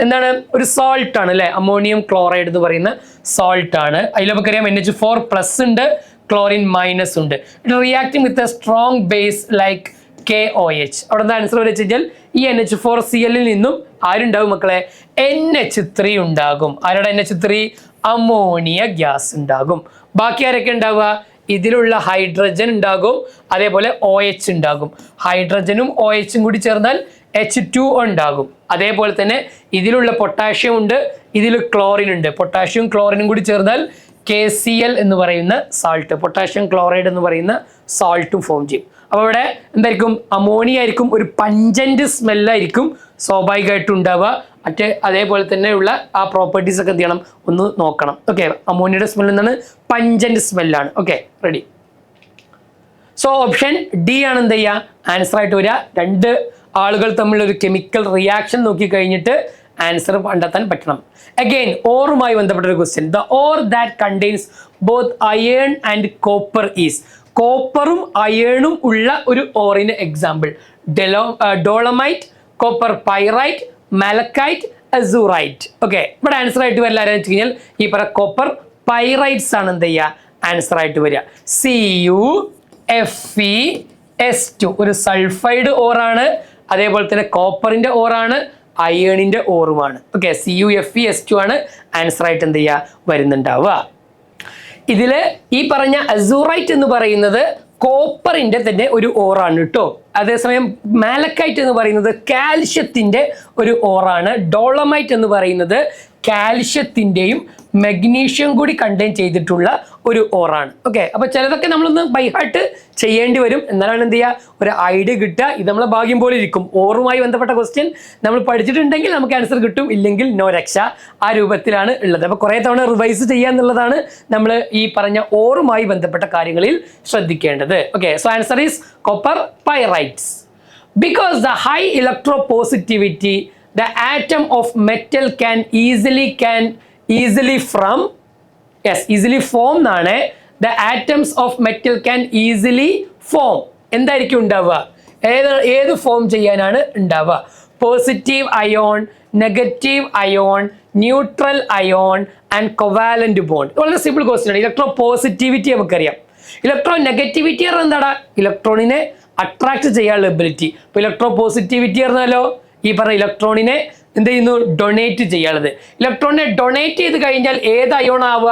എന്താണ്, ഒരു സോൾട്ട് ആണ് അല്ലെ, അമോണിയം ക്ലോറൈഡ് എന്ന് പറയുന്ന സോൾട്ട് ആണ്. അതിൽ നമുക്കറിയാം NH4+ ഉണ്ട്, ക്ലോറിൻ മൈനസ് ഉണ്ട്. It reacting with a strong base like KOH. അവിടെ എന്താ ആൻസർ വരെ വെച്ചാൽ ഈ NH4Cl നിന്നും ആരുണ്ടാവും മക്കളെ? NH3 ഉണ്ടാകും. ആരുടെ NH3? അമോണിയ ഗ്യാസ് ഉണ്ടാകും. ബാക്കി ആരൊക്കെ ഉണ്ടാവുക? ഇതിലുള്ള ഹൈഡ്രജൻ ഉണ്ടാകും, അതേപോലെ OH ഉണ്ടാകും. ഹൈഡ്രജനും OH കൂടി ചേർന്നാൽ H2 ഉണ്ടാകും. അതേപോലെ തന്നെ ഇതിലുള്ള പൊട്ടാഷ്യം ഉണ്ട്, ഇതിൽ ക്ലോറിൻ ഉണ്ട്. പൊട്ടാഷ്യം ക്ലോറിനും കൂടി ചേർന്നാൽ KCl എന്ന് പറയുന്ന സാൾട്ട്, പൊട്ടാഷ്യം ക്ലോറൈഡ് എന്ന് പറയുന്ന സാൾട്ടും ഫോം ചെയ്യും. അപ്പോൾ ഇവിടെ എന്തായിരിക്കും? അമോണിയ ആയിരിക്കും, ഒരു പഞ്ചന്റ് സ്മെല്ലായിരിക്കും സ്വാഭാവികമായിട്ടും ഉണ്ടാവുക. അതേപോലെ തന്നെയുള്ള ആ പ്രോപ്പർട്ടീസ് ഒക്കെ എന്ത് ചെയ്യണം, ഒന്ന് നോക്കണം. ഓക്കെ, അമോണിയയുടെ സ്മെൽ എന്താണ്? പഞ്ചന്റ് സ്മെല്ലാണ്. Okay, ready? So option D ആണ് എന്ത് ചെയ്യുക ആൻസർ ആയിട്ട് വരിക. രണ്ട് ആളുകൾ തമ്മിലുള്ള ഒരു കെമിക്കൽ റിയാക്ഷൻ നോക്കി കഴിഞ്ഞിട്ട് ആൻസർ കണ്ടെത്താൻ പറ്റണം. അഗെയിൻ ഓറുമായി ബന്ധപ്പെട്ട ഒരു question. The ore that contains both iron and copper is. കോപ്പറും അയേണും ഉള്ള ഒരു ഓറിന് example dolomite, copper pyrite, malachite, azurite. Okay, ഇവിടെ ആൻസർ ആയിട്ട് വരില്ല ആരെന്ന് വെച്ച് കഴിഞ്ഞാൽ ഈ പറ കോപ്പർ പൈറൈറ്റ്സ് ആണ് എന്ത് ചെയ്യുക ആൻസർ ആയിട്ട് വരിക. CuFeS2 ഒരു സൾഫൈഡ് ഓറാണ്, അതേപോലെ തന്നെ കോപ്പറിന്റെ ഓറാണ്, അയേണിന്റെ ഓറുമാണ്. ഓക്കെ, CuFeS2 ആണ് ആൻസർ ആയിട്ട് എന്ത് ചെയ്യുക വരുന്നുണ്ടാവുക. ഇതില് ഈ പറഞ്ഞ അസൂറൈറ്റ് എന്ന് പറയുന്നത് കോപ്പറിന്റെ തന്നെ ഒരു ഓറാണ് കേട്ടോ. അതേസമയം മാലക്കൈറ്റ് എന്ന് പറയുന്നത് കാൽഷ്യത്തിന്റെ ഒരു ഓറാണ്. ഡോളമൈറ്റ് എന്ന് പറയുന്നത് കാൽഷ്യത്തിന്റെയും മഗ്നീഷ്യം കൂടി കണ്ടെയ്ൻ ചെയ്തിട്ടുള്ള ഒരു ഓറാണ്. ഓക്കെ, അപ്പൊ ചിലതൊക്കെ നമ്മളൊന്ന് ബൈഹാർട്ട് ചെയ്യേണ്ടി വരും, എന്നാലാണ് എന്ത് ചെയ്യുക ഒരു ഐഡിയ കിട്ടുക. ഇത് നമ്മളെ ഭാഗ്യം പോലെ ഇരിക്കും. ഓറുമായി ബന്ധപ്പെട്ട ക്വസ്റ്റ്യൻ നമ്മൾ പഠിച്ചിട്ടുണ്ടെങ്കിൽ നമുക്ക് ആൻസർ കിട്ടും, ഇല്ലെങ്കിൽ നോ രക്ഷ. ആ രൂപത്തിലാണ് ഉള്ളത്. അപ്പൊ കുറെ തവണ റിവൈസ് ചെയ്യുക എന്നുള്ളതാണ് നമ്മൾ ഈ പറഞ്ഞ ഓറുമായി ബന്ധപ്പെട്ട കാര്യങ്ങളിൽ ശ്രദ്ധിക്കേണ്ടത്. Okay, so answer is copper pyrites. Because the high electropositivity, the atom of metal can easily form എന്നാണ്. The atoms of metal can easily form. എന്തായിരിക്കും ഉണ്ടാവുക? ഏത് ഫോം ചെയ്യാനാണ് ഉണ്ടാവുക? Positive ion, negative ion, neutral ion and covalent bond. വളരെ simple question ആണ്. Electro positivity നമുക്കറിയാം. Electro negativity പറഞ്ഞാൽ എന്താടാ? ഇലക്ട്രോണിനെ അട്രാക്ട് ചെയ്യാനുള്ള എബിലിറ്റി. ഇപ്പൊ ഇലക്ട്രോ പോസിറ്റിവിറ്റി പറഞ്ഞാലോ ഈ പറഞ്ഞ ഇലക്ട്രോണിനെ എന്ത് ചെയ്യുന്നു? ഡൊണേറ്റ് ചെയ്യാനുള്ളത്. ഇലക്ട്രോണിനെ ഡൊണേറ്റ് ചെയ്ത് കഴിഞ്ഞാൽ ഏത് അയോൺ ആവുക?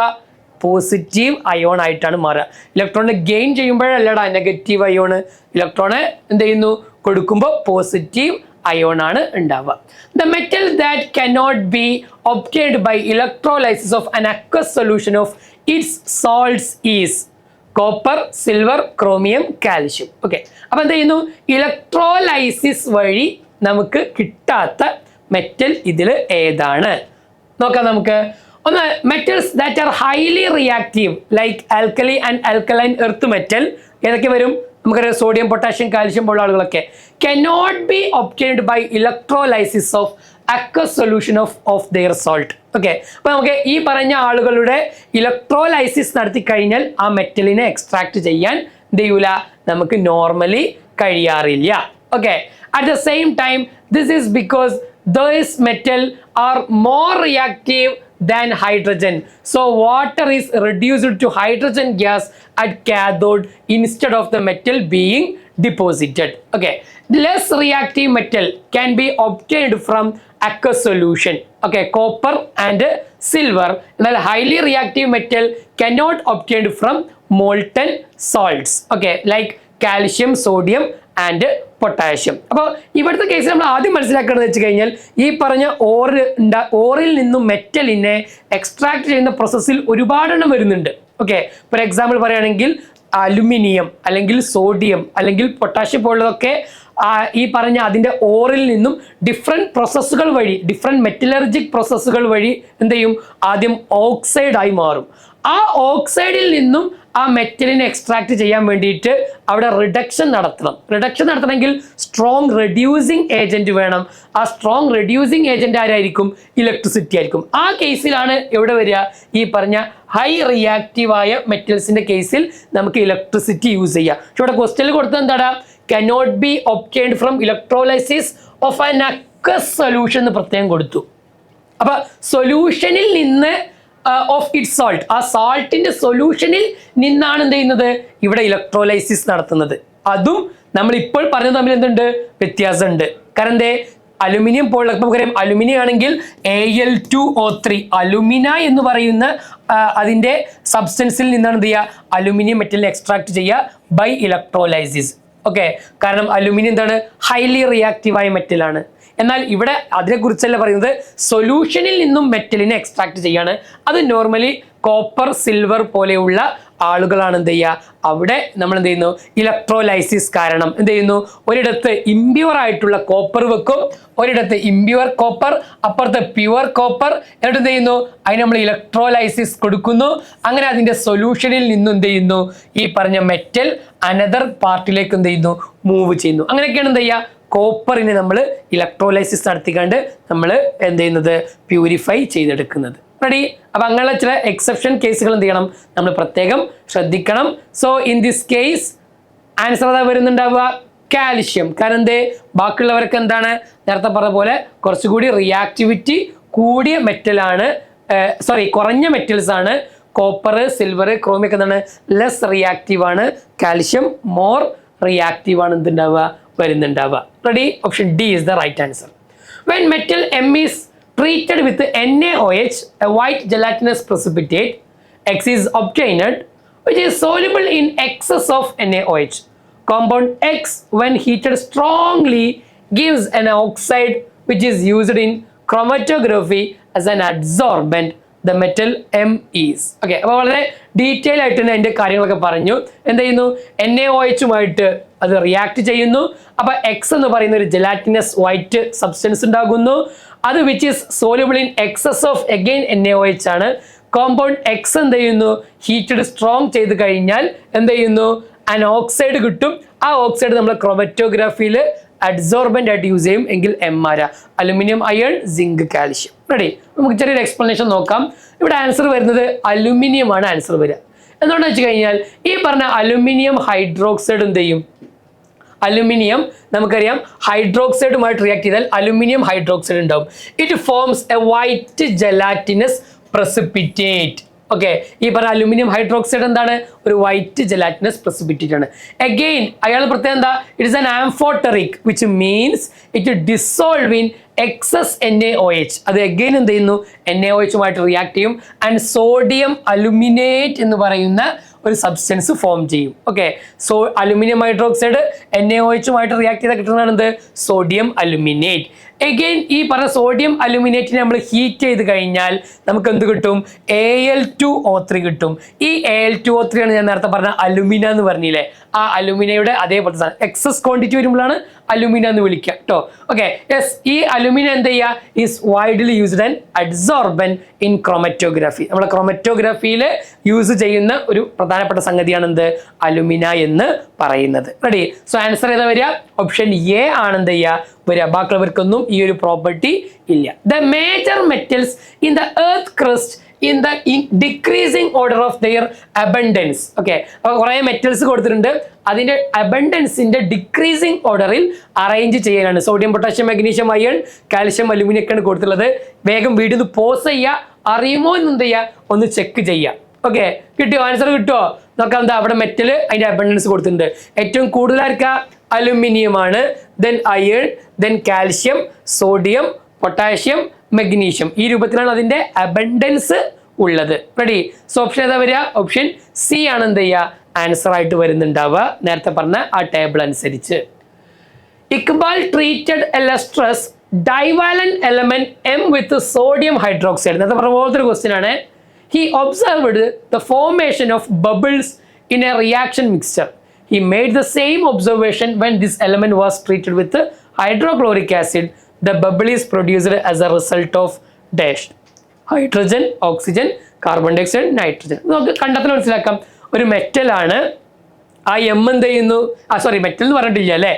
പോസിറ്റീവ് അയോൺ ആയിട്ടാണ് മാറുക. ഇലക്ട്രോണിനെ ഗെയിൻ ചെയ്യുമ്പോഴല്ലടാ നെഗറ്റീവ് അയോൺ. ഇലക്ട്രോണെ എന്ത് ചെയ്യുന്നു? കൊടുക്കുമ്പോൾ പോസിറ്റീവ് അയോൺ ആണ് ഉണ്ടാവുക. The metal that cannot be obtained by electrolysis of an aqueous solution of its salts is copper, silver, chromium, calcium. Okay, അപ്പൊ എന്ത് ചെയ്യുന്നു? ഇലക്ട്രോലൈസിസ് വഴി നമുക്ക് കിട്ടാത്ത മെറ്റൽ ഇതിൽ ഏതാണ് നോക്കാം നമുക്ക്. ഒന്ന്, metals that are highly reactive like alkali and alkaline earth metal. ഏതൊക്കെ വരും? നമുക്കറിയാം സോഡിയം, പൊട്ടാഷ്യം, കാൽഷ്യം പോലുള്ള ആളുകളൊക്കെ. Cannot be obtained by electrolysis of aqueous solution of their salt. Okay, അപ്പൊ നമുക്ക് ഈ പറഞ്ഞ ആളുകളുടെ ഇലക്ട്രോലൈസിസ് നടത്തി കഴിഞ്ഞാൽ ആ മെറ്റലിനെ എക്സ്ട്രാക്ട് ചെയ്യാൻ എന്ത് ചെയ്യൂല? നമുക്ക് നോർമലി കഴിയാറില്ല. Okay, at the same time this is because those metal are more reactive than hydrogen. So water is reduced to hydrogen gas at cathode instead of the metal being deposited. Okay, less reactive metal can be obtained from aqueous solution. Okay, copper and silver. While highly reactive metal cannot obtained from molten salts. Okay, like calcium, sodium and potassium. അപ്പോൾ ഇവിടുത്തെ കേസിൽ നമ്മൾ ആദ്യം മനസ്സിലാക്കേണ്ടത് വെച്ച് കഴിഞ്ഞാൽ ഈ പറഞ്ഞ ഓറിൽ നിന്നും മെറ്റലിനെ എക്സ്ട്രാക്ട് ചെയ്യുന്ന പ്രോസസ്സിൽ ഒരുപാടെണ്ണം വരുന്നുണ്ട്. ഓക്കെ, ഫോർ എക്സാമ്പിൾ പറയുകയാണെങ്കിൽ അലുമിനിയം അല്ലെങ്കിൽ സോഡിയം അല്ലെങ്കിൽ പൊട്ടാഷ്യം പോലുള്ളതൊക്കെ ഈ പറഞ്ഞ അതിൻ്റെ ഓറിൽ നിന്നും ഡിഫറെൻറ്റ് പ്രോസസ്സുകൾ വഴി, ഡിഫറെൻറ്റ് മെറ്റലർജിക് പ്രോസസ്സുകൾ വഴി എന്ത് ചെയ്യും, ആദ്യം ഓക്സൈഡായി മാറും. ആ ഓക്സൈഡിൽ നിന്നും ആ മെറ്റലിനെ എക്സ്ട്രാക്ട് ചെയ്യാൻ വേണ്ടിയിട്ട് അവിടെ റിഡക്ഷൻ നടത്തണമെങ്കിൽ സ്ട്രോങ് റെഡ്യൂസിങ് ഏജന്റ് വേണം. ആ സ്ട്രോങ് റെഡ്യൂസിങ് ഏജന്റ് ആരായിരിക്കും? ഇലക്ട്രിസിറ്റി ആയിരിക്കും. ആ കേസിലാണ് എവിടെ വരിക? ഈ പറഞ്ഞ ഹൈ റിയാക്റ്റീവായ മെറ്റൽസിന്റെ കേസിൽ നമുക്ക് ഇലക്ട്രിസിറ്റി യൂസ് ചെയ്യാം. പക്ഷെ ഇവിടെ ക്വസ്റ്റ്യനിൽ കൊടുത്തത് എന്താടാ? cannot be obtained from electrolysis of an aqueous solution എന്ന് പ്രത്യേകം കൊടുത്തു. അപ്പൊ സൊല്യൂഷനിൽ നിന്ന് ഓഫ് ഇറ്റ് സോൾട്ട്, ആ സാൾട്ടിന്റെ സൊല്യൂഷനിൽ നിന്നാണ് എന്ത് ചെയ്യുന്നത്? ഇവിടെ ഇലക്ട്രോലൈസിസ് നടത്തുന്നത്. അതും നമ്മൾ ഇപ്പോൾ പറഞ്ഞത് തമ്മിൽ എന്തുണ്ട്? വ്യത്യാസമുണ്ട്. കാരണം എന്തേ? അലുമിനിയം പോലുള്ള നമുക്കറിയാം, അലുമിനിയം ആണെങ്കിൽ Al2O3 അലുമിന എന്ന് പറയുന്ന അതിന്റെ സബ്സ്റ്റൻസിൽ നിന്നാണ് എന്ത് ചെയ്യുക? അലുമിനിയം മെറ്റലിനെ എക്സ്ട്രാക്ട് ചെയ്യുക ബൈ ഇലക്ട്രോലൈസിസ്. ഓക്കെ, കാരണം അലുമിനിയം എന്താണ്? ഹൈലി റിയാക്റ്റീവായ മെറ്റലാണ്. എന്നാൽ ഇവിടെ അതിനെക്കുറിച്ചല്ല പറയുന്നത്, സൊല്യൂഷനിൽ നിന്നും മെറ്റലിനെ എക്സ്ട്രാക്ട് ചെയ്യാണ്. അത് നോർമലി കോപ്പർ, സിൽവർ പോലെയുള്ള ആളുകളാണ് എന്ത് ചെയ്യുക? അവിടെ നമ്മൾ എന്ത് ചെയ്യുന്നു? ഇലക്ട്രോലൈസിസ് കാരണം എന്ത് ചെയ്യുന്നു? ഒരിടത്ത് ഇംപ്യൂർ ആയിട്ടുള്ള കോപ്പർ വെക്കും, ഒരിടത്ത് ഇംപ്യൂർ കോപ്പർ, അപ്പുറത്തെ പ്യുവർ കോപ്പർ, എന്നിട്ട് എന്ത് ചെയ്യുന്നു? അതിന് നമ്മൾ ഇലക്ട്രോലൈസിസ് കൊടുക്കുന്നു. അങ്ങനെ അതിൻ്റെ സൊല്യൂഷനിൽ നിന്നും എന്ത് ചെയ്യുന്നു? ഈ പറഞ്ഞ മെറ്റൽ അനദർ പാർട്ടിലേക്ക് എന്ത് ചെയ്യുന്നു? മൂവ് ചെയ്യുന്നു. അങ്ങനെയൊക്കെയാണ് എന്ത് ചെയ്യുക? കോപ്പറിനെ നമ്മൾ ഇലക്ട്രോലൈസിസ് നടത്തിക്കാണ്ട് നമ്മൾ എന്ത് ചെയ്യുന്നത്? പ്യൂരിഫൈ ചെയ്തെടുക്കുന്നത്. റെഡി? അപ്പൊ അങ്ങനെയുള്ള ചില എക്സെപ്ഷൻ കേസുകൾ എന്ത് ചെയ്യണം? നമ്മൾ പ്രത്യേകം ശ്രദ്ധിക്കണം. So in this case answer അതാ വരുന്നുണ്ടാവുക കാൽഷ്യം. കാരണം എന്തേ? ബാക്കിയുള്ളവർക്ക് എന്താണ്? നേരത്തെ പറഞ്ഞ പോലെ കുറച്ചുകൂടി റിയാക്ടിവിറ്റി കൂടിയ മെറ്റലാണ്, കുറഞ്ഞ മെറ്റൽസ് ആണ്. കോപ്പർ, സിൽവർ, ക്രോമിയം ഒക്കെ എന്താണ്? ലെസ് റിയാക്റ്റീവ് ആണ്. കാൽഷ്യം മോർ റിയാക്റ്റീവ് ആണ് എന്തുണ്ടാവുക? വരുന്നുണ്ടാവുക. Ready? Option D is the right answer. When metal M is treated with NaOH, a white gelatinous precipitate, X is obtained, which is soluble in excess of NaOH. Compound X, when heated strongly, gives an oxide which is used in chromatography as an adsorbent. The metal M is. Okay, അപ്പോൾ വളരെ detail ആയിട്ട് തന്നെ അതിൻ്റെ കാര്യങ്ങളൊക്കെ പറഞ്ഞു. എന്ത് ചെയ്യുന്നു? NaOH അത് റിയാക്ട് ചെയ്യുന്നു. അപ്പോൾ എക്സ് എന്ന് പറയുന്ന ഒരു ജെലാറ്റിനസ് വൈറ്റ് സബ്സ്റ്റൻസ് ഉണ്ടാകുന്നു. അത് which is soluble in excess of again NaOH ആണ്. കോമ്പൗണ്ട് എക്സ് എന്ത് ചെയ്യുന്നു? ഹീറ്റഡ് സ്ട്രോങ് ചെയ്ത് കഴിഞ്ഞാൽ എന്ത് ചെയ്യുന്നു? ആൻ ഓക്സൈഡ് കിട്ടും. ആ ഓക്സൈഡ് നമ്മൾ ക്രോമറ്റോഗ്രാഫിയിൽ അഡ്സോർബൻ്റ് ആയിട്ട് യൂസ് ചെയ്യും. എങ്കിൽ എം ആരാ? Aluminium iron, zinc, calcium. Ready? നമുക്ക് ചെറിയൊരു എക്സ്പ്ലനേഷൻ നോക്കാം. ഇവിടെ ആൻസർ വരുന്നത് അലുമിനിയം ആണ് ആൻസർ വരിക. എന്തുകൊണ്ടെന്ന് വെച്ച് കഴിഞ്ഞാൽ ഈ പറഞ്ഞ അലുമിനിയം ഹൈഡ്രോക്സൈഡ് എന്ത് ചെയ്യും? അലുമിനിയം നമുക്കറിയാം ഹൈഡ്രോക്സൈഡുമായിട്ട് റിയാക്ട് ചെയ്താൽ അലുമിനിയം ഹൈഡ്രോക്സൈഡ് ഉണ്ടാവും. It forms a white gelatinous precipitate. Okay, ഈ പറഞ്ഞ അലുമിനിയം ഹൈഡ്രോക്സൈഡ് എന്താണ്? ഒരു വൈറ്റ് ജെലാറ്റിനസ് പ്രസിപ്പിറ്റേറ്റ് ആണ്. അഗെയിൻ അയാൾ പ്രത്യേകം എന്താ? It is an amphoteric which means it dissolve in excess NaOH. അത് അഗെയിൻ എന്ത് ചെയ്യുന്നു? NaOH റിയാക്ട് ചെയ്യും. ആൻഡ് സോഡിയം അലുമിനേറ്റ് എന്ന് പറയുന്ന ഒരു സബ്സ്റ്റൻസ് ഫോം ചെയ്യും. Okay, so aluminium hydroxide NaOH react ചെയ്താൽ കിട്ടുന്നതാണ് എന്ത്? Sodium aluminate. അഗെയിൻ ഈ പറഞ്ഞ സോഡിയം അലുമിനേറ്റിനെ നമ്മൾ ഹീറ്റ് ചെയ്ത് കഴിഞ്ഞാൽ നമുക്ക് എന്ത് കിട്ടും? Al2O3 കിട്ടും. ഈ Al2O3 ആണ് ഞാൻ നേരത്തെ പറഞ്ഞ അലുമിന എന്ന് പറഞ്ഞില്ലേ? ആ അലുമിനയുടെ അതേപോലത്തെ സാധനം എക്സസ് ക്വാണ്ടിറ്റി വരുമ്പോഴാണ് അലുമിന എന്ന് വിളിക്കുക കേട്ടോ. ഓക്കെ, യെസ്, ഈ അലുമിന എന്ത് ചെയ്യുക? Is widely used and adsorbent in chromatography. നമ്മളെ ക്രോമറ്റോഗ്രാഫിയിൽ യൂസ് ചെയ്യുന്ന ഒരു പ്രധാനപ്പെട്ട സംഗതിയാണ് എന്ത്? അലുമിന എന്ന് പറയുന്നത്. റെഡി? സോ ആൻസർ ഏതാ വരിക? ഓപ്ഷൻ എ ആണ് എന്ത് ചെയ്യുക വരിക. ബാക്കിയുള്ളവർക്കൊന്നും ഈ ഒരു പ്രോപ്പർട്ടി ഇല്ല. The major metals in the earth crust in the decreasing order of their abundance. Okay, അപ്പോൾ കുറേ മെറ്റൽസ് കൊടുത്തിട്ടുണ്ട്. അതിൻ്റെ അബണ്ടൻസിൻ്റെ ഡിക്രീസിങ് ഓർഡറിൽ അറേഞ്ച് ചെയ്യാനാണ്. Sodium, potassium, magnesium, iron, calcium, aluminium ഒക്കെയാണ് കൊടുത്തുള്ളത്. വേഗം വീഡിയോ പോസ് ചെയ്യുക, അറിയുമോ എന്ന് എന്ത് ചെയ്യുക? ഒന്ന് ചെക്ക് ചെയ്യുക. ഓക്കെ, കിട്ടിയോ? ആൻസർ കിട്ടുമോ? നോക്കാം. എന്താ അവിടെ മെറ്റൽ അതിൻ്റെ അബണ്ടൻസ് കൊടുത്തിട്ടുണ്ട്. ഏറ്റവും കൂടുതലായിരിക്കുക അലുമിനിയം ആണ്, then iron, then calcium, sodium, potassium, magnesium. ഈ രൂപത്തിലാണ് അതിൻ്റെ അബണ്ടൻസ് ഉള്ളത്. റെഡി? സോ ഓപ്ഷൻ ഏതാ വരിക? ഓപ്ഷൻ സി ആണ് എന്ത് ചെയ്യുക? ആൻസർ ആയിട്ട് വരുന്നുണ്ടാവുക നേരത്തെ പറഞ്ഞ ആ ടേബിൾ അനുസരിച്ച്. Iqbal treated a lustrous divalent element M with sodium hydroxide. നേരത്തെ പറഞ്ഞ പോലത്തെ ഒരു ക്വസ്റ്റ്യൻ ആണ്. He observed the formation of bubbles in a reaction mixture. He made the same observation when this element was treated with hydrochloric acid. The bubble is produced as a result of dash. Hydrogen, oxygen, carbon dioxide, nitrogen. നമുക്ക് കണ്ടെത്തൽ മനസ്സിലാക്കാം. ഒരു മെറ്റലാണ്, ആ M എന്ത് ചെയ്യുന്നു, metal എന്ന് പറഞ്ഞിട്ടില്ല അല്ലേ,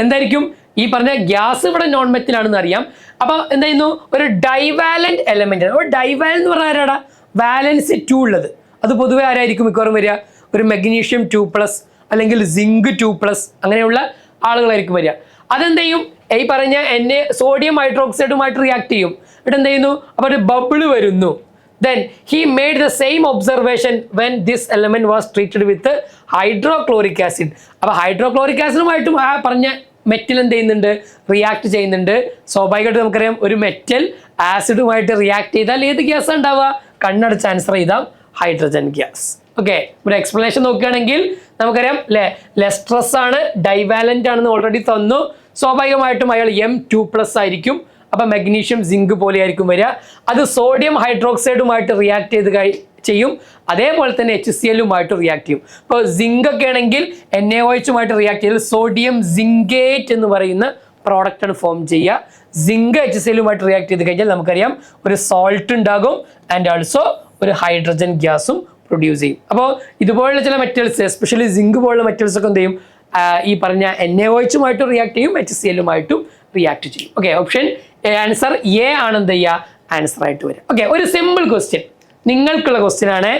എന്തായിരിക്കും ഈ പറഞ്ഞ ഗ്യാസ് ഇവിടെ നോൺ മെറ്റൽ ആണെന്ന് അറിയാം. അപ്പോൾ എന്ത് ചെയ്യുന്നു, ഒരു ഡൈവാലന്റ് എലമെന്റ് ആണ്. അപ്പോൾ ഡൈവാലന്റ് എന്ന് പറഞ്ഞാൽ ആരാടാ, വാലൻസ് 2 ഉള്ളത്. അത് പൊതുവെ ആരായിരിക്കും മിക്കവാറും വരിക, ഒരു മെഗ്നീഷ്യം 2+, അല്ലെങ്കിൽ സിങ്ക് 2+, അങ്ങനെയുള്ള ആളുകളായിരിക്കും വരിക. അതെന്ത് ചെയ്യും, ഈ പറഞ്ഞ സോഡിയം ഹൈഡ്രോക്സൈഡുമായിട്ട് റിയാക്ട് ചെയ്യും. എന്നിട്ട് എന്ത് ചെയ്യുന്നു, അപ്പോൾ ഒരു ബബിൾ വരുന്നു. Then he made the same observation when this element was treated with hydrochloric acid. അപ്പോൾ ഹൈഡ്രോക്ലോറിക് ആസിഡുമായിട്ടും ആ പറഞ്ഞ മെറ്റൽ എന്ത് ചെയ്യുന്നുണ്ട്, റിയാക്ട് ചെയ്യുന്നുണ്ട്. സ്വാഭാവികമായിട്ട് നമുക്കറിയാം, ഒരു മെറ്റൽ ആസിഡുമായിട്ട് റിയാക്ട് ചെയ്താൽ ഏത് ഗ്യാസ് ഉണ്ടാവുക, കണ്ണടച്ച് ആൻസർ ചെയ്താൽ ഹൈഡ്രജൻ ഗ്യാസ്. ഓക്കെ, ഒരു എക്സ്പ്ലനേഷൻ നോക്കുകയാണെങ്കിൽ നമുക്കറിയാം അല്ലേ, ലെസ്ട്രസ് ആണ്, ഡൈവാലന്റ് ആണെന്ന് ഓൾറെഡി തന്നു. സ്വാഭാവികമായിട്ടും അയാൾ M2+ ആയിരിക്കും. അപ്പം മെഗ്നീഷ്യം, സിങ്ക് പോലെ ആയിരിക്കും വരിക. അത് സോഡിയം ഹൈഡ്രോക്സൈഡുമായിട്ട് റിയാക്ട് ചെയ്യും. അതേപോലെ തന്നെ HCl-ഉമായിട്ട് റിയാക്ട് ചെയ്യും. ഇപ്പോൾ സിങ്ക് ഒക്കെ ആണെങ്കിൽ NaOH-ഉമായിട്ട് റിയാക്ട് ചെയ്താൽ സോഡിയം സിങ്കേറ്റ് എന്ന് പറയുന്ന പ്രോഡക്റ്റാണ് ഫോം ചെയ്യുക. സിങ്ക് HCl-ഉമായിട്ട് റിയാക്ട് ചെയ്ത് കഴിഞ്ഞാൽ നമുക്കറിയാം ഒരു സോൾട്ട് ഉണ്ടാകും, ആൻഡ് ഓൾസോ ഒരു ഹൈഡ്രജൻ ഗ്യാസും പ്രൊഡ്യൂസ് ചെയ്യും. അപ്പോൾ ഇതുപോലുള്ള ചില മെറ്റൽസ്, എസ്പെഷ്യലി സിങ്ക് പോലുള്ള മെറ്റൽസ് ഒക്കെ എന്ത് ചെയ്യും, ഈ പറഞ്ഞ NaOH-ഉമായിട്ടും റിയാക്ട് ചെയ്യും, HCl-ഉമായിട്ടും റിയാക്ട് ചെയ്യും. ഓക്കെ, ഓപ്ഷൻ ആൻസർ എ ആണ് എന്ത് ചെയ്യുക, ആൻസർ ആയിട്ട് വരും. ഓക്കെ, ഒരു സിമ്പിൾ ക്വസ്റ്റ്യൻ, നിങ്ങൾക്കുള്ള ക്വസ്റ്റ്യൻ ആണ്.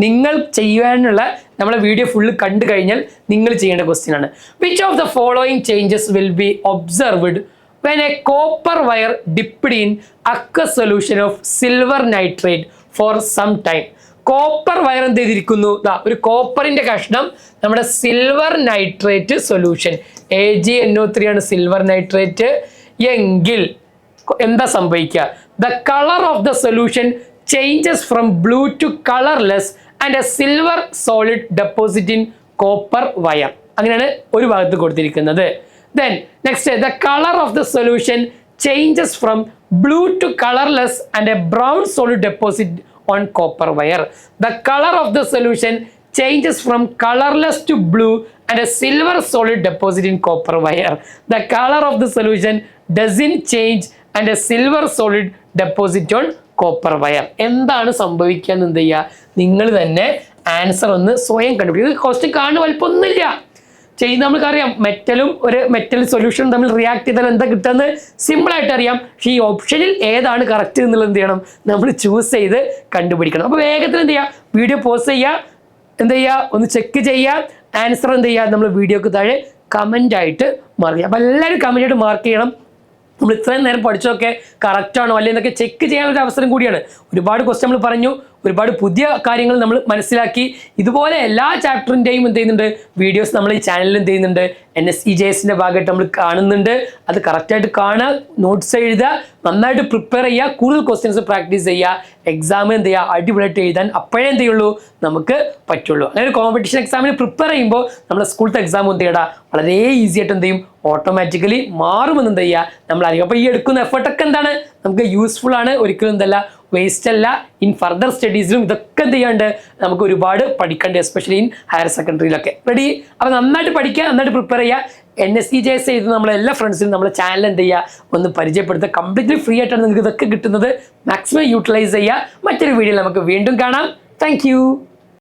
നിങ്ങൾ ചെയ്യാനുള്ള, നമ്മളെ വീഡിയോ ഫുള്ള് കണ്ടു കഴിഞ്ഞാൽ നിങ്ങൾ ചെയ്യേണ്ട ക്വസ്റ്റ്യൻ ആണ്. Which of the following changes will be observed when a copper wire dipped in aqueous solution of silver nitrate for some time? Copper wire എന്ത് ചെയ്തിരിക്കുന്നു, ഒരു കോപ്പറിന്റെ കഷ്ണം നമ്മുടെ സിൽവർ നൈട്രേറ്റ് സൊല്യൂഷൻ, AgNO3 ആണ് സിൽവർ നൈട്രേറ്റ് എങ്കിൽ എന്താ സംഭവിക്കുക, the colour of the solution changes from blue to colourless and a silver solid deposit in copper wire. അങ്ങനെയാണ് ഒരു ഭാഗത്ത് കൊടുത്തിരിക്കുന്നത്. Then next, the color of the solution changes from blue to colorless and a brown solid deposit on copper wire. The color of the solution changes from colorless to blue and a silver solid deposit in copper wire. The color of the solution doesn't change and a silver solid deposit on copper wire. എന്താണ് സംഭവിക്കുക എന്ന് എന്ത് ചെയ്യുക, നിങ്ങൾ തന്നെ answer ഒന്ന് സ്വയം കണ്ടുപിടിക്കുക. ക്വസ്റ്റ്യൻ കാണുന്ന വലുപ്പമൊന്നുമില്ല, നമുക്കറിയാം മെറ്റലും ഒരു മെറ്റൽ സൊല്യൂഷനും തമ്മിൽ റിയാക്ട് ചെയ്താൽ എന്താ കിട്ടുന്നത് സിമ്പിളായിട്ട് അറിയാം. പക്ഷേ ഈ ഓപ്ഷനിൽ ഏതാണ് കറക്റ്റ് എന്നുള്ളത് എന്ത് ചെയ്യണം, നമ്മൾ ചൂസ് ചെയ്ത് കണ്ടുപിടിക്കണം. അപ്പോൾ വേഗത്തിൽ എന്ത് ചെയ്യുക, വീഡിയോ പോസ് ചെയ്യുക, എന്ത് ചെയ്യുക, ഒന്ന് ചെക്ക് ചെയ്യുക, ആൻസർ എന്ത് ചെയ്യുക, നമ്മൾ വീഡിയോക്ക് താഴെ കമൻ്റ് ആയിട്ട് മാർക്ക് ചെയ്യുക. അപ്പോൾ എല്ലാവരും കമൻ്റ് ആയിട്ട് മാർക്ക് ചെയ്യണം. നമ്മൾ ഇത്രയും നേരം പഠിച്ചതൊക്കെ കറക്റ്റാണോ അല്ലെ എന്നൊക്കെ ചെക്ക് ചെയ്യാനൊരു അവസരം കൂടിയാണ്. ഒരുപാട് ക്വസ്റ്റ്യൻ നമ്മൾ പറഞ്ഞു, ഒരുപാട് പുതിയ കാര്യങ്ങൾ നമ്മൾ മനസ്സിലാക്കി. ഇതുപോലെ എല്ലാ ചാപ്റ്ററിൻ്റെയും എന്ത് ചെയ്യുന്നുണ്ട്, വീഡിയോസ് നമ്മൾ ഈ ചാനലിൽ എന്ത് ചെയ്യുന്നുണ്ട്, NSEJS-ൻ്റെ ഭാഗമായിട്ട് നമ്മൾ കാണുന്നുണ്ട്. അത് കറക്റ്റായിട്ട് കാണുക, നോട്ട്സ് എഴുതുക, നന്നായിട്ട് പ്രിപ്പയർ ചെയ്യുക, കൂടുതൽ ക്വസ്റ്റ്യൻസ് പ്രാക്ടീസ് ചെയ്യുക, എക്സാം എന്ത് ചെയ്യുക, അടിപൊളിയായിട്ട് എഴുതാൻ അപ്പോഴേ എന്ത് ചെയ്യുള്ളൂ നമുക്ക് പറ്റുള്ളൂ. അങ്ങനെ ഒരു കോമ്പറ്റീഷൻ എക്സാമിന് പ്രിപ്പയർ ചെയ്യുമ്പോൾ നമ്മുടെ സ്കൂളത്തെ എക്സാം എന്ത് ചെയ്യടാ വളരെ ഈസി ആയിട്ട് എന്ത് ചെയ്യും, ഓട്ടോമാറ്റിക്കലി മാറുമെന്ന് എന്ത് ചെയ്യുക നമ്മൾ അറിയും. അപ്പോൾ ഈ എടുക്കുന്ന എഫർട്ടൊക്കെ എന്താണ്, നമുക്ക് യൂസ്ഫുൾ ആണ്, ഒരിക്കലും എന്തല്ല വേസ്റ്റ് അല്ല. ഇൻ ഫർദർ സ്റ്റഡീസിലും ഇതൊക്കെ എന്ത് ചെയ്യാണ്ട് നമുക്ക് ഒരുപാട് പഠിക്കേണ്ടത്, എസ്പെഷ്യലി ഇൻ ഹയർ സെക്കൻഡറിയിലൊക്കെ. റെഡി? അപ്പോൾ നന്നായിട്ട് പഠിക്കുക, നന്നായിട്ട് പ്രിപ്പയർ ചെയ്യുക. NSEJS ചെയ്ത് നമ്മളെ എല്ലാ ഫ്രണ്ട്സിനും നമ്മളെ ചാനൽ എന്ത് ചെയ്യുക, ഒന്ന് പരിചയപ്പെടുത്തുക. കംപ്ലീറ്റ്ലി ഫ്രീ ആയിട്ടാണ് നിങ്ങൾക്ക് ഇതൊക്കെ കിട്ടുന്നത്. മാക്സിമം യൂട്ടിലൈസ് ചെയ്യുക. മറ്റൊരു വീഡിയോയിൽ നമുക്ക് വീണ്ടും കാണാം. താങ്ക്